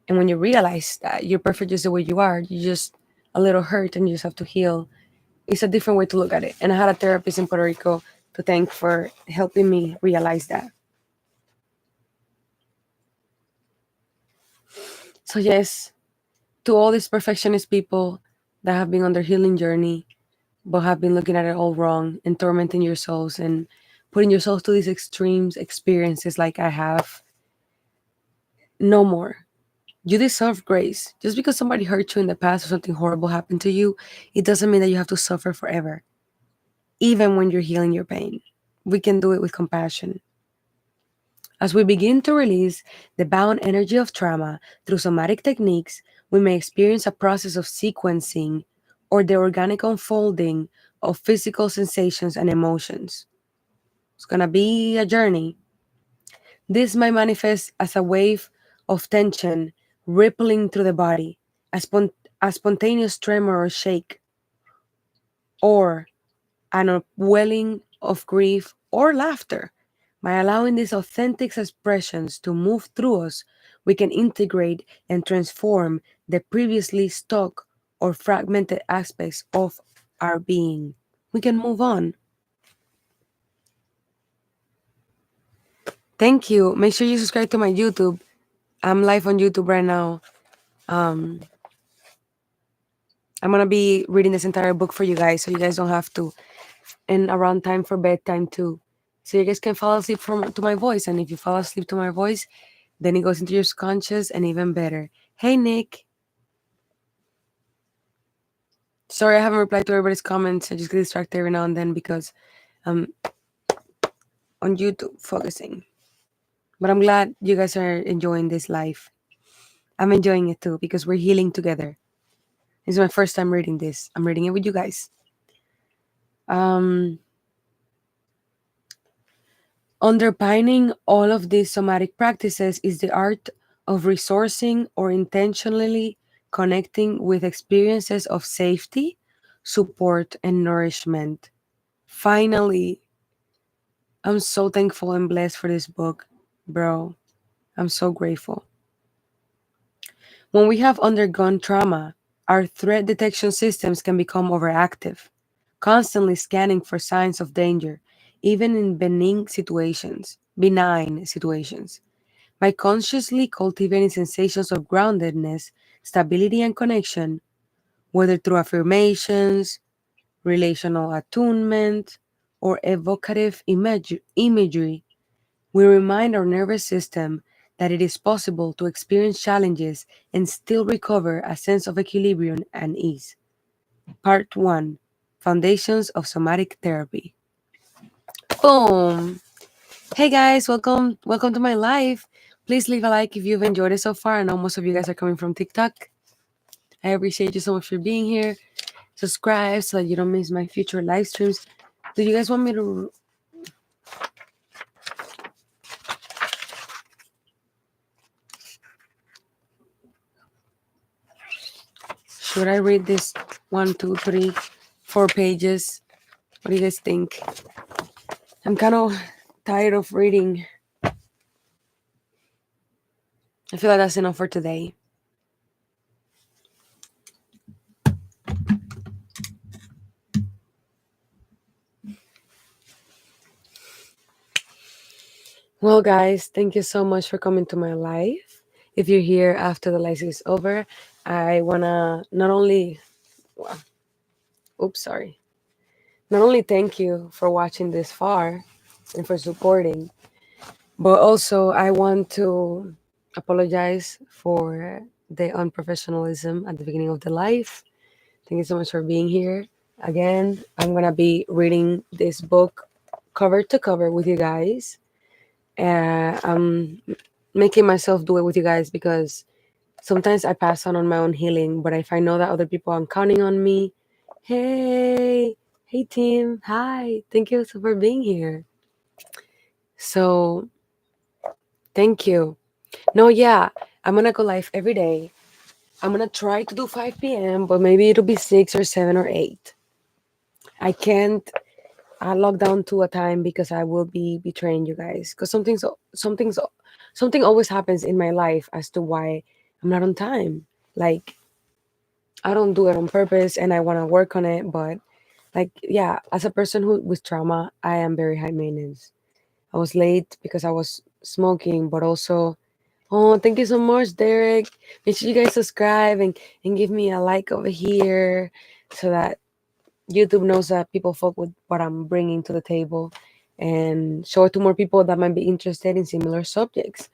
And when you realize that you're perfect just the way you are, you just a little hurt and you just have to heal. It's a different way to look at it. And I had a therapist in Puerto Rico to thank for helping me realize that. So yes, to all these perfectionist people that have been on their healing journey, but have been looking at it all wrong and tormenting yourselves and putting yourselves to these extremes experiences like I have, no more. You deserve grace. Just because somebody hurt you in the past or something horrible happened to you, it doesn't mean that you have to suffer forever, even when you're healing your pain. We can do it with compassion. As we begin to release the bound energy of trauma through somatic techniques, we may experience a process of sequencing or the organic unfolding of physical sensations and emotions. It's going to be a journey. This might manifest as a wave of tension rippling through the body, a spontaneous tremor or shake, or an upwelling of grief or laughter. By allowing these authentic expressions to move through us, we can integrate and transform the previously stuck or fragmented aspects of our being. We can move on. Thank you. Make sure you subscribe to my YouTube. I'm live on YouTube right now. Um, I'm gonna be reading this entire book for you guys, so you guys don't have to and around time for bedtime too. So you guys can fall asleep to my voice, and if you fall asleep to my voice, then it goes into your subconscious, and even better. Hey Nick, sorry I haven't replied to everybody's comments. I just get distracted every now and then because I'm on YouTube focusing. But I'm glad you guys are enjoying this life. I'm enjoying it too because we're healing together. This is my first time reading this. I'm reading it with you guys. Um, Underpinning all of these somatic practices is the art of resourcing or intentionally connecting with experiences of safety, support, and nourishment. Finally, I'm so thankful and blessed for this book, bro. I'm so grateful. When we have undergone trauma, our threat detection systems can become overactive, constantly scanning for signs of danger, even in benign situations. By consciously cultivating sensations of groundedness, stability, and connection, whether through affirmations, relational attunement, or evocative imagery, we remind our nervous system that it is possible to experience challenges and still recover a sense of equilibrium and ease. Part 1: Foundations of Somatic Therapy. Boom! Hey guys, welcome to my live. Please leave a like if you've enjoyed it so far. I know most of you guys are coming from TikTok. I appreciate you so much for being here. Subscribe so that you don't miss my future live streams. Do you guys want me to? Should I read this 1, 2, 3, 4 pages? What do you guys think? I'm kind of tired of reading. I feel like that's enough for today. Well, guys, thank you so much for coming to my live. If you're here after the live is over, I wanna not only, well, oops, sorry, not only thank you for watching this far and for supporting, but also I want to apologize for the unprofessionalism at the beginning of the live. Thank you so much for being here. Again, I'm gonna be reading this book cover to cover with you guys. I'm making myself do it with you guys because sometimes I pass on my own healing, but if I know that other people are counting on me, hey, hey team, hi, thank you so for being here. So thank you. No, yeah, I'm gonna go live every day. I'm gonna try to do 5 p.m., but maybe it'll be 6 or 7 or 8. I can't log down to a time because I will be betraying you guys. Because something always happens in my life as to why I'm not on time. Like I don't do it on purpose, and I want to work on it. But like, yeah, as a person who with trauma, I am very high maintenance. I was late because I was smoking, but also, oh, thank you so much, Derek. Make sure you guys subscribe and give me a like over here so that YouTube knows that people fuck with what I'm bringing to the table and show it to more people that might be interested in similar subjects.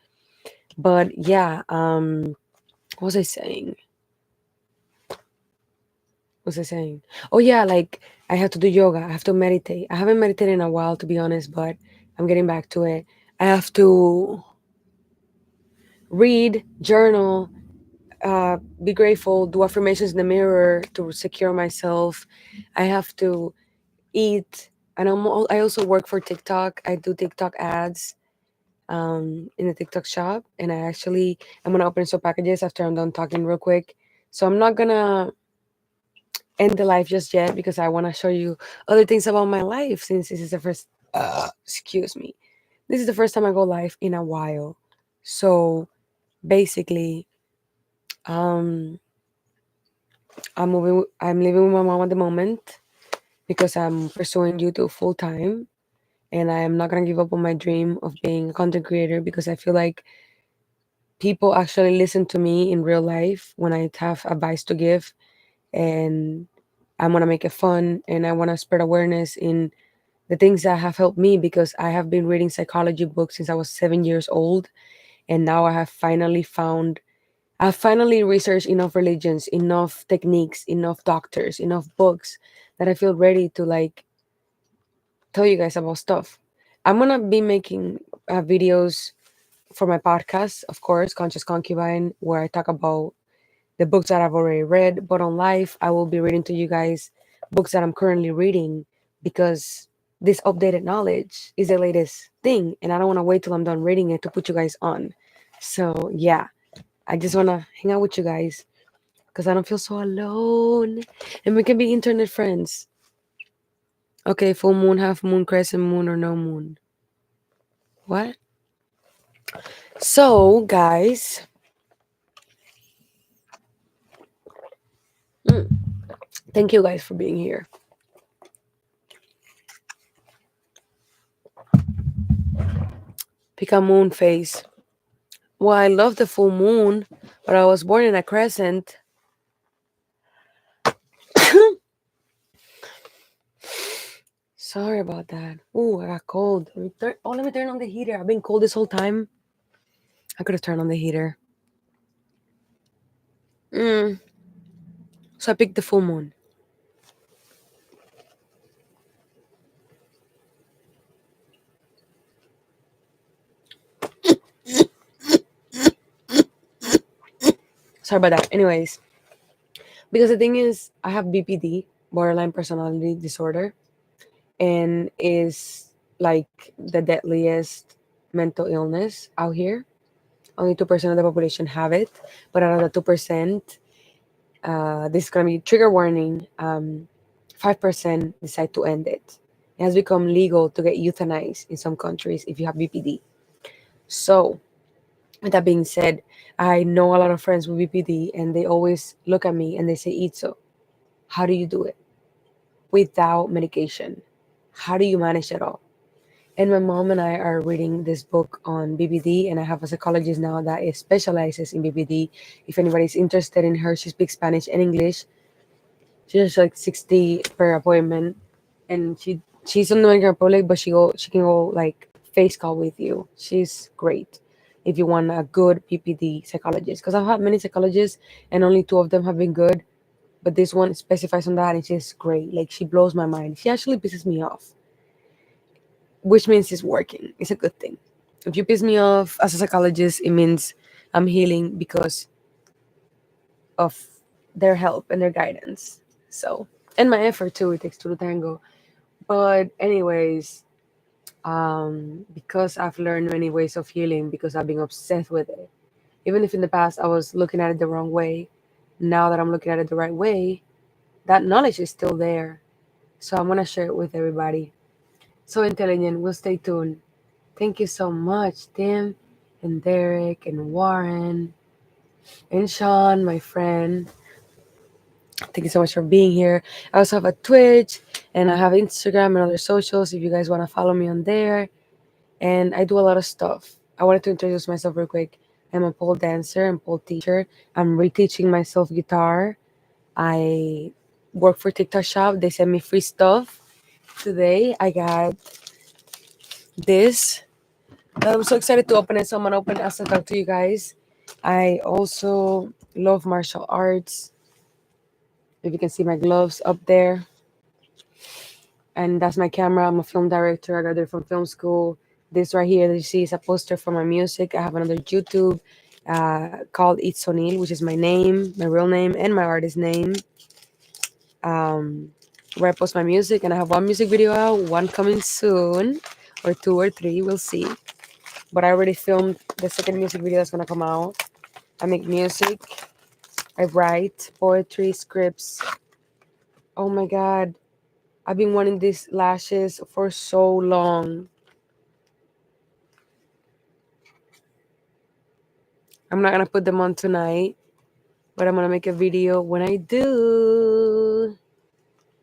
But yeah, what was I saying? What was I saying? Oh yeah, like I have to do yoga. I have to meditate. I haven't meditated in a while, to be honest, but I'm getting back to it. I have to read, journal, be grateful, do affirmations in the mirror to secure myself. I have to eat, and I also work for TikTok. I do TikTok ads in the TikTok shop, and I'm gonna open some packages after I'm done talking real quick. So I'm not gonna end the life just yet because I want to show you other things about my life since this is the first. Excuse me, this is the first time I go live in a while. So basically, um, I'm living with my mom at the moment because I'm pursuing YouTube full time, and I am not gonna give up on my dream of being a content creator because I feel like people actually listen to me in real life when I have advice to give, and I want to make it fun, and I want to spread awareness in the things that have helped me, because I have been reading psychology books since I was 7 years old. And now I've finally researched enough religions, enough techniques, enough doctors, enough books, that I feel ready to like tell you guys about stuff. I'm gonna be making videos for my podcast, of course, Conscious Concubine, where I talk about the books that I've already read. But on live, I will be reading to you guys books that I'm currently reading, because this updated knowledge is the latest thing, and I don't want to wait till I'm done reading it to put you guys on. So yeah, I just want to hang out with you guys because I don't feel so alone, and we can be internet friends. Okay, full moon, half moon, crescent moon, or no moon. What? So, guys, mm, thank you guys for being here. Pick a moon face. Well, I love the full moon, but I was born in a crescent. Sorry about that. Ooh, I got cold. Let me turn on the heater. I've been cold this whole time. I could have turned on the heater. Mm. So I picked the full moon. Sorry about that. Anyways, because the thing is, I have BPD, borderline personality disorder, and is like the deadliest mental illness out here. Only 2% of the population have it, but out of the 2%, this is going to be trigger warning. 5% decide to end it. It has become legal to get euthanized in some countries if you have BPD. So, with that being said, I know a lot of friends with BPD, and they always look at me and they say, Itzo, how do you do it without medication? How do you manage it all? And my mom and I are reading this book on BPD, and I have a psychologist now that specializes in BPD. If anybody's interested in her, she speaks Spanish and English. She's like 60 per appointment, and she's in the Dominican Republic, but she can go like face call with you. She's great if you want a good BPD psychologist. Because I've had many psychologists, and only two of them have been good. But this one specifies on that, and she's great. Like, she blows my mind. She actually pisses me off, which means it's working. It's a good thing. If you piss me off as a psychologist, it means I'm healing because of their help and their guidance. So, and my effort too. It takes two to tango. But anyways, because I've learned many ways of healing, because I've been obsessed with it. Even if in the past I was looking at it the wrong way, now that I'm looking at it the right way, that knowledge is still there. So I'm gonna share it with everybody. So intelligent. We'll stay tuned. Thank you so much, Tim and Derek and Warren and Sean, my friend. Thank you so much for being here. I also have a Twitch, and I have Instagram and other socials if you guys want to follow me on there. And I do a lot of stuff. I wanted to introduce myself real quick. I'm a pole dancer and pole teacher. I'm reteaching myself guitar. I work for TikTok Shop. They send me free stuff. Today I got this. I'm so excited to open it. So I'm gonna open it as I talk to you guys. I also love martial arts. If you can see my gloves up there. And that's my camera. I'm a film director. I graduated from film school. This right here that you see is a poster for my music. I have another YouTube called It's O'Neill, which is my name, my real name, and my artist name, where I post my music. And I have one music video out, one coming soon, or two or three, we'll see. But I already filmed the second music video that's going to come out. I make music. I write poetry, scripts. Oh my God. I've been wanting these lashes for so long. I'm not going to put them on tonight, but I'm going to make a video when I do.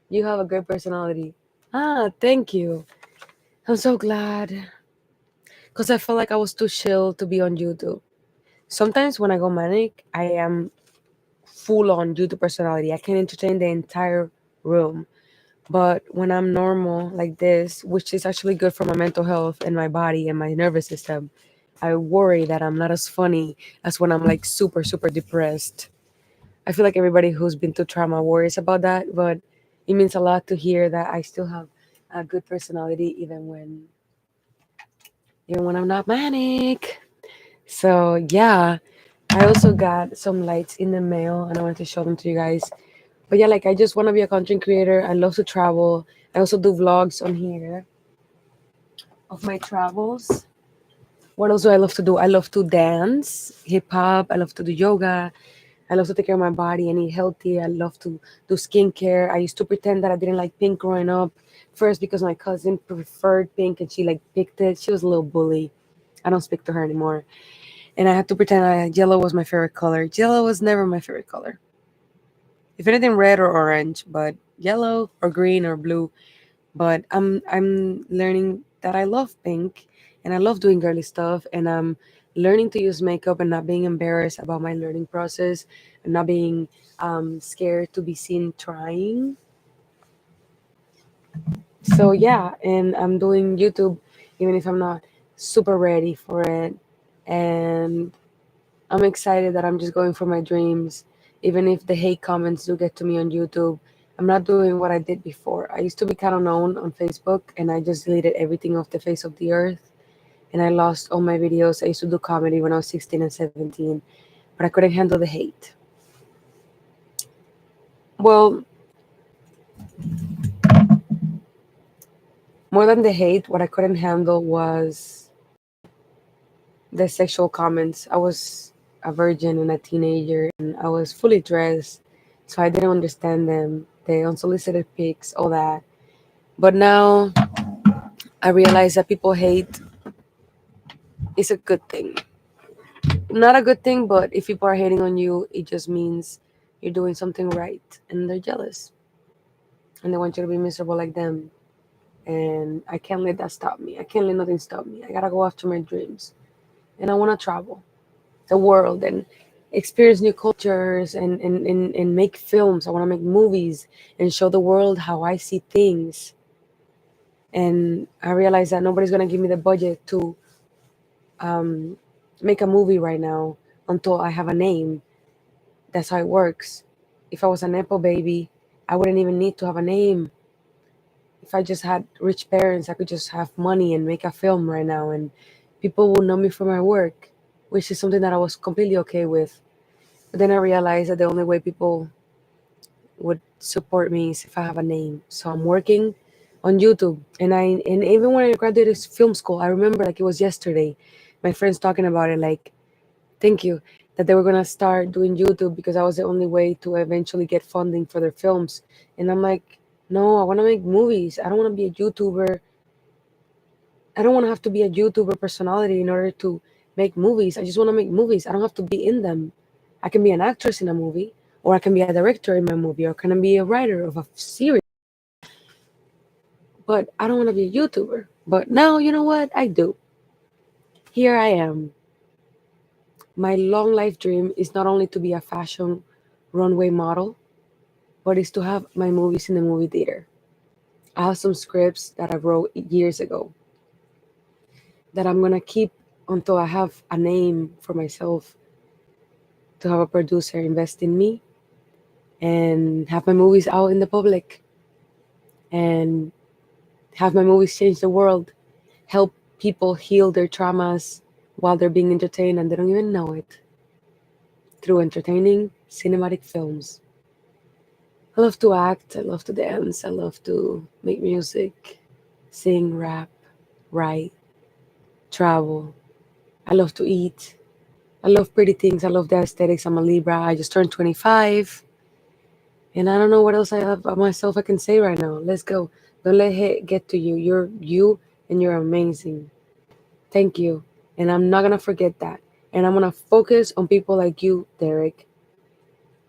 You have a great personality. Ah, thank you. I'm so glad. Because I felt like I was too chill to be on YouTube. Sometimes when I go manic, I am full on YouTube personality. I can entertain the entire room. But when I'm normal like this, which is actually good for my mental health and my body and my nervous system, I worry that I'm not as funny as when I'm like super, super depressed. I feel like everybody who's been through trauma worries about that, but it means a lot to hear that I still have a good personality even when I'm not manic. So yeah, I also got some lights in the mail and I wanted to show them to you guys. But yeah, like I just want to be a content creator. I love to travel. I also do vlogs on here of my travels. What else do I love to do? I love to dance, hip hop. I love to do yoga. I love to take care of my body and eat healthy. I love to do skincare. I used to pretend that I didn't like pink growing up. First, because my cousin preferred pink and she like picked it. She was a little bully. I don't speak to her anymore. And I had to pretend yellow was my favorite color. Yellow was never my favorite color. If anything, red or orange, but yellow or green or blue. But I'm learning that I love pink and I love doing girly stuff and I'm learning to use makeup and not being embarrassed about my learning process and not being scared to be seen trying. So yeah, and I'm doing YouTube even if I'm not super ready for it. And I'm excited that I'm just going for my dreams. Even if the hate comments do get to me on YouTube, I'm not doing what I did before. I used to be kind of known on Facebook and I just deleted everything off the face of the earth. And I lost all my videos. I used to do comedy when I was 16 and 17, but I couldn't handle the hate. Well, more than the hate, what I couldn't handle was the sexual comments. I was a virgin and a teenager and I was fully dressed, so I didn't understand them. The unsolicited pics, all that. But now I realize that people hate is a good thing. Not a good thing, but if people are hating on you, it just means you're doing something right and they're jealous and they want you to be miserable like them. And I can't let that stop me. I can't let nothing stop me. I gotta go after my dreams. And I wanna travel the world and experience new cultures and make films. I wanna make movies and show the world how I see things. And I realize that nobody's gonna give me the budget to um, make a movie right now until I have a name. That's how it works. If I was a Nepo baby, I wouldn't even need to have a name. If I just had rich parents, I could just have money and make a film right now, and people will know me for my work, which is something that I was completely okay with. But then I realized that the only way people would support me is if I have a name. So I'm working on YouTube, and even when I graduated film school, I remember like it was yesterday. My friends talking about it, like thank you, that they were gonna start doing YouTube because that was the only way to eventually get funding for their films. And I'm like, no, I want to make movies. I don't want to be a YouTuber. I don't want to have to be a YouTuber personality in order to make movies. I just want to make movies. I don't have to be in them. I can be an actress in a movie, or I can be a director in my movie, or can I be a writer of a series. But I don't want to be a YouTuber. But now, you know what? I do. Here I am. My long life dream is not only to be a fashion runway model, but is to have my movies in the movie theater. I have some scripts that I wrote years ago that I'm gonna keep until I have a name for myself, to have a producer invest in me and have my movies out in the public and have my movies change the world, help people heal their traumas while they're being entertained and they don't even know it through entertaining cinematic films. I love to act, I love to dance, I love to make music, sing, rap, write, travel. I love to eat. I love pretty things. I love the aesthetics. I'm a Libra. I just turned 25. And I don't know what else I have about myself I can say right now. Let's go. Don't let it get to you. You're you and you're amazing. Thank you. And I'm not going to forget that. And I'm going to focus on people like you, Derek.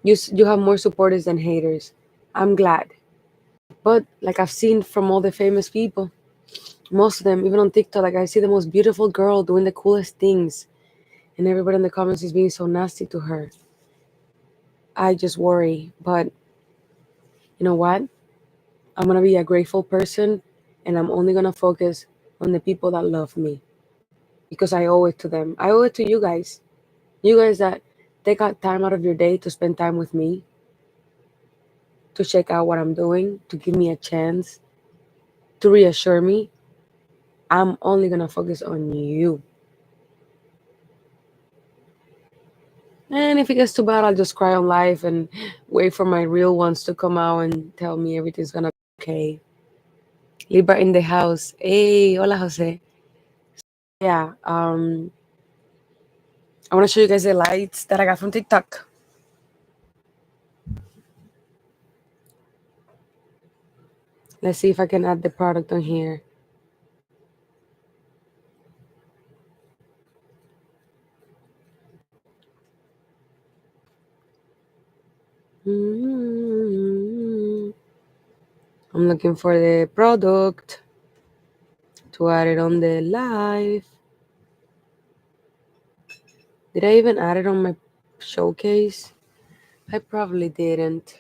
You have more supporters than haters. I'm glad. But like I've seen from all the famous people, most of them, even on TikTok, like I see the most beautiful girl doing the coolest things. And everybody in the comments is being so nasty to her. I just worry. But you know what? I'm going to be a grateful person, and I'm only going to focus on the people that love me because I owe it to them. I owe it to you guys. You guys that take out time out of your day to spend time with me, to check out what I'm doing, to give me a chance, to reassure me. I'm only going to focus on you. And if it gets too bad, I'll just cry on live and wait for my real ones to come out and tell me everything's going to be okay. Libra in the house. Hey, hola, Jose. Yeah, I want to show you guys the lights that I got from TikTok. Let's see if I can add the product on here. I'm looking for the product to add it on the live. Did I even add it on my showcase? I probably didn't.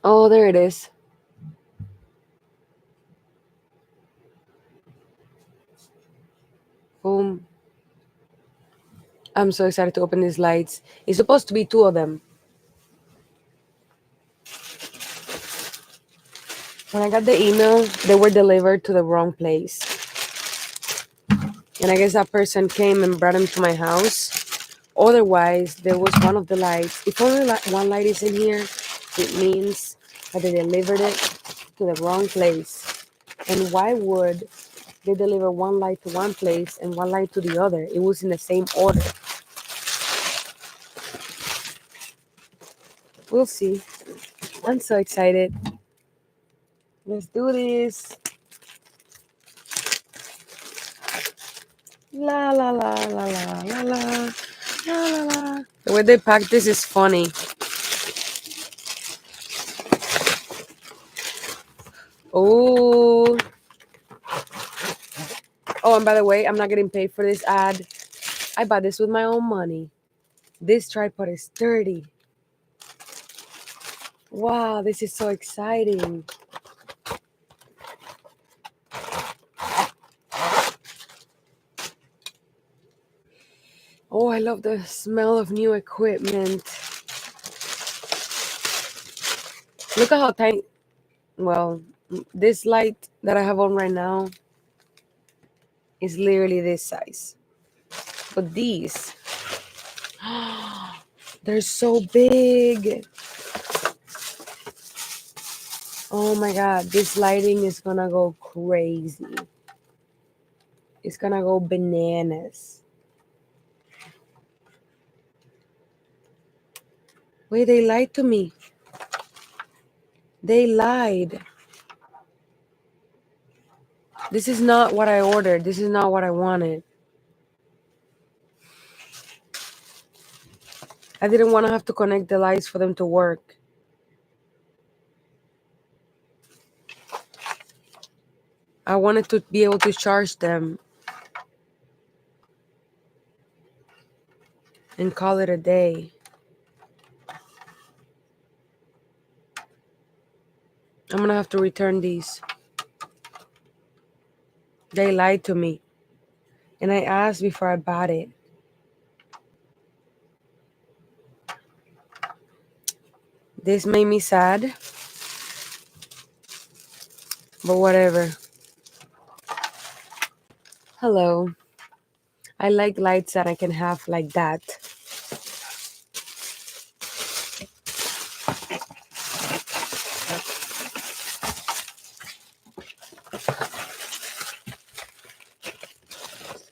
Oh, there it is. Boom. I'm so excited to open these lights. It's supposed to be 2 of them. When I got the email, they were delivered to the wrong place. And I guess that person came and brought them to my house. Otherwise, there was one of the lights. If only one light is in here, it means that they delivered it to the wrong place. And why would they deliver one light to one place and one light to the other? It was in the same order. We'll see. I'm so excited. Let's do this. La la la la la la la la la. The way they pack this is funny. Oh. Oh, and by the way, I'm not getting paid for this ad. I bought this with my own money. This tripod is sturdy. Wow, this is so exciting. Oh, I love the smell of new equipment. Look at how tiny. Well, this light that I have on right now is literally this size. But these, they're so big. Oh my God, this lighting is gonna go crazy. It's gonna go bananas. Wait, they lied to me. They lied. This is not what I ordered. This is not what I wanted. I didn't want to have to connect the lights for them to work. I wanted to be able to charge them and call it a day. I'm gonna have to return these. They lied to me. And I asked before I bought it. This made me sad. But whatever. Hello. I like lights that I can have like that.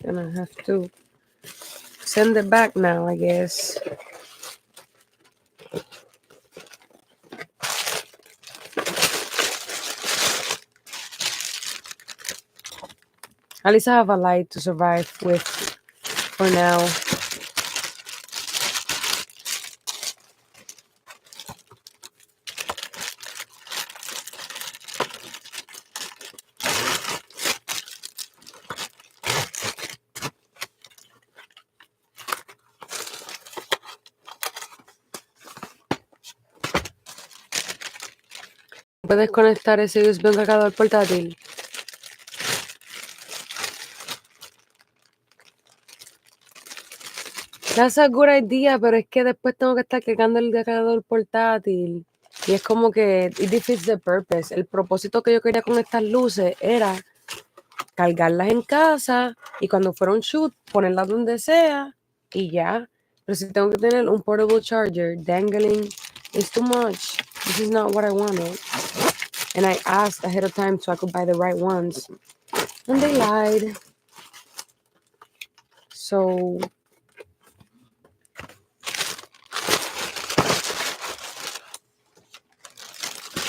Gonna have to send it back now, I guess. At least I have a light to survive with for now. Puedes conectar ese USB a un cargador portátil. That's a good idea, pero es que después tengo que estar cargando el cargador portátil. Y es como que it defeats the purpose. El propósito que yo quería con estas luces era cargarlas en casa y cuando fuera un shoot, ponerlas donde sea y ya. Pero si tengo que tener un portable charger dangling, it's too much. This is not what I wanted. And I asked ahead of time so I could buy the right ones. And they lied. So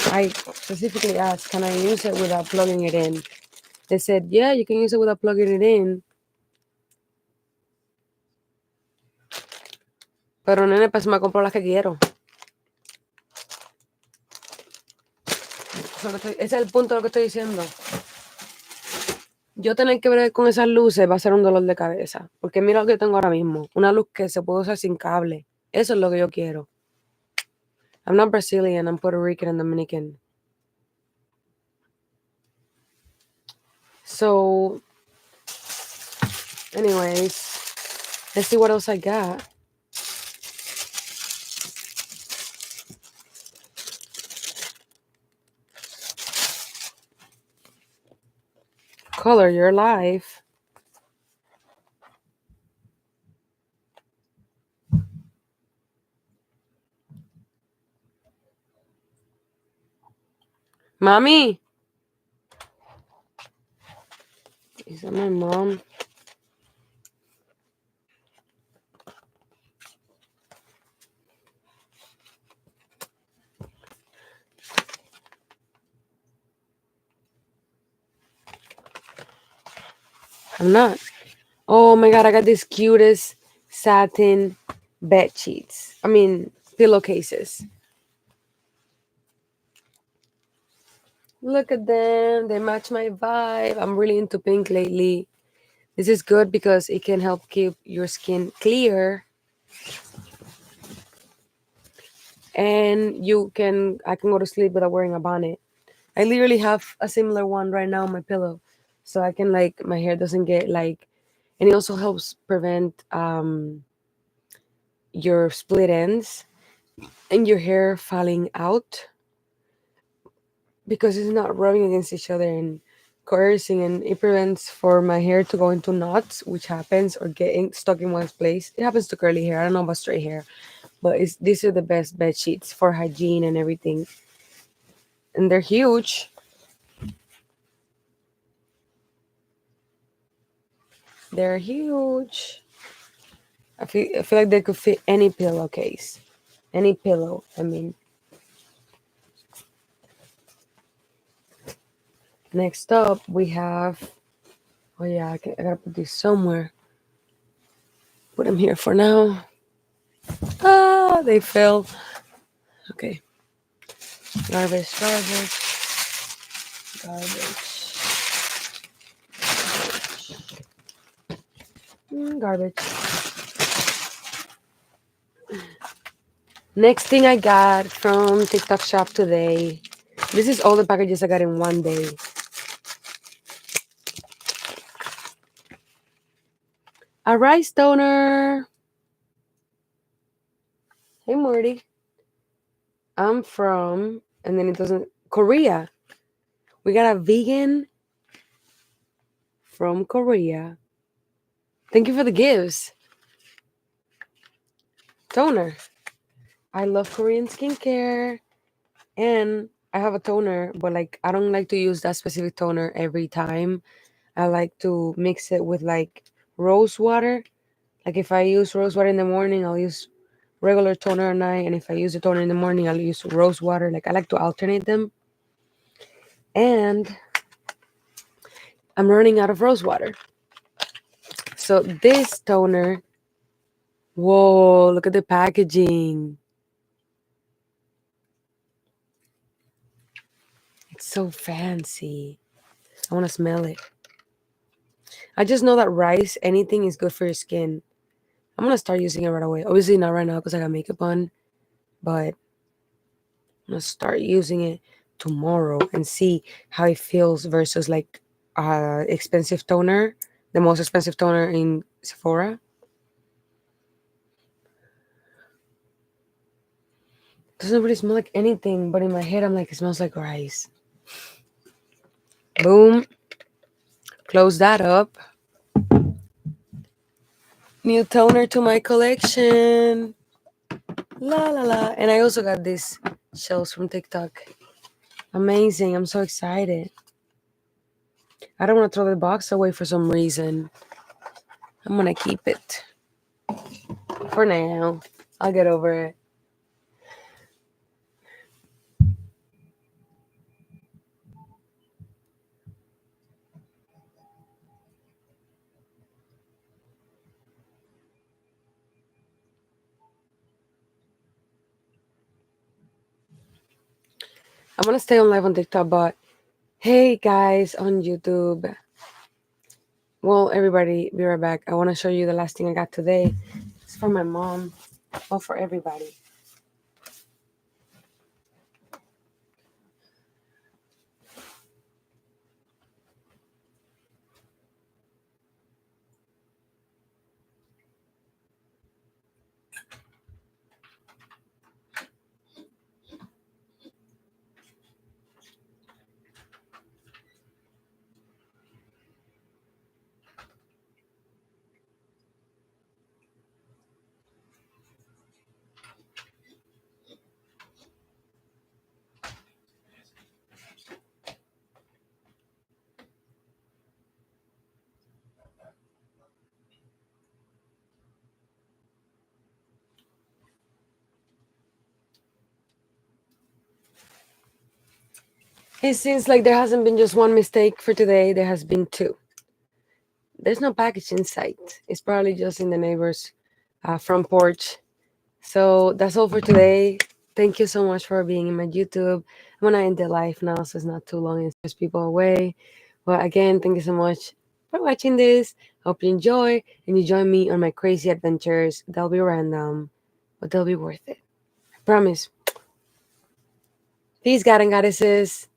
I specifically asked, can I use it without plugging it in? They said, yeah, you can use it without plugging it in. Pero nene, pues me compro las que quiero. Ese es el punto de lo que estoy diciendo. Yo tener que ver con esas luces va a ser un dolor de cabeza. Porque mira lo que tengo ahora mismo. Una luz que se puede usar sin cable. Eso es lo que yo quiero. I'm not Brazilian, I'm Puerto Rican and Dominican. So, anyways, let's see what else I got. Color your life. Mommy. Is that my mom? I'm not. Oh my god, I got these cutest satin bed sheets. I mean, pillowcases. Look at them. They match my vibe. I'm really into pink lately. This is good because it can help keep your skin clear. And I can go to sleep without wearing a bonnet. I literally have a similar one right now on my pillow. So I can my hair doesn't get and it also helps prevent your split ends and your hair falling out because it's not rubbing against each other and coercing, and it prevents for my hair to go into knots, which happens, or getting stuck in one place. It happens to curly hair. I don't know about straight hair, but these are the best bed sheets for hygiene and everything, and they're huge. They're huge. I feel like they could fit any pillowcase, any pillow. I mean. Next up, we have. Oh yeah, I gotta put these somewhere. Put them here for now. Ah, they fell. Okay. Garbage. Garbage. Next thing I got from TikTok shop today. This is all the packages I got in one day. A rice toner. Hey, Morty. I'm from, and then it doesn't, Korea. We got a vegan from Korea. Thank you for the gifts. Toner. I love Korean skincare. And I have a toner, but I don't like to use that specific toner every time. I like to mix it with rose water. If I use rose water in the morning, I'll use regular toner at night. And if I use the toner in the morning, I'll use rose water. I like to alternate them. And I'm running out of rose water. So this toner, whoa, look at the packaging. It's so fancy. I want to smell it. I just know that rice, anything is good for your skin. I'm going to start using it right away. Obviously not right now because I got makeup on, but I'm going to start using it. tomorrow and see how it feels versus like expensive toner, the most expensive toner in Sephora. Doesn't really smell like anything, but in my head I'm like, it smells like rice. Boom. Close that up. New toner to my collection. La la la. And I also got these shells from TikTok. Amazing. I'm so excited. I don't want to throw the box away for some reason. I'm going to keep it for now. I'll get over it. I'm going to stay on live on TikTok, but hey guys on YouTube. Well, everybody, be right back. I want to show you the last thing I got today. It's for my mom. Well, for everybody. It seems like there hasn't been just one mistake for today. There has been two. There's no package in sight. It's probably just in the neighbor's front porch. So that's all for today. Thank you so much for being in my YouTube. I'm gonna end the live now, so it's not too long and scares people away. Well, again, thank you so much for watching this. Hope you enjoy and you join me on my crazy adventures. They'll be random, but they'll be worth it. I promise. Peace, God and goddesses.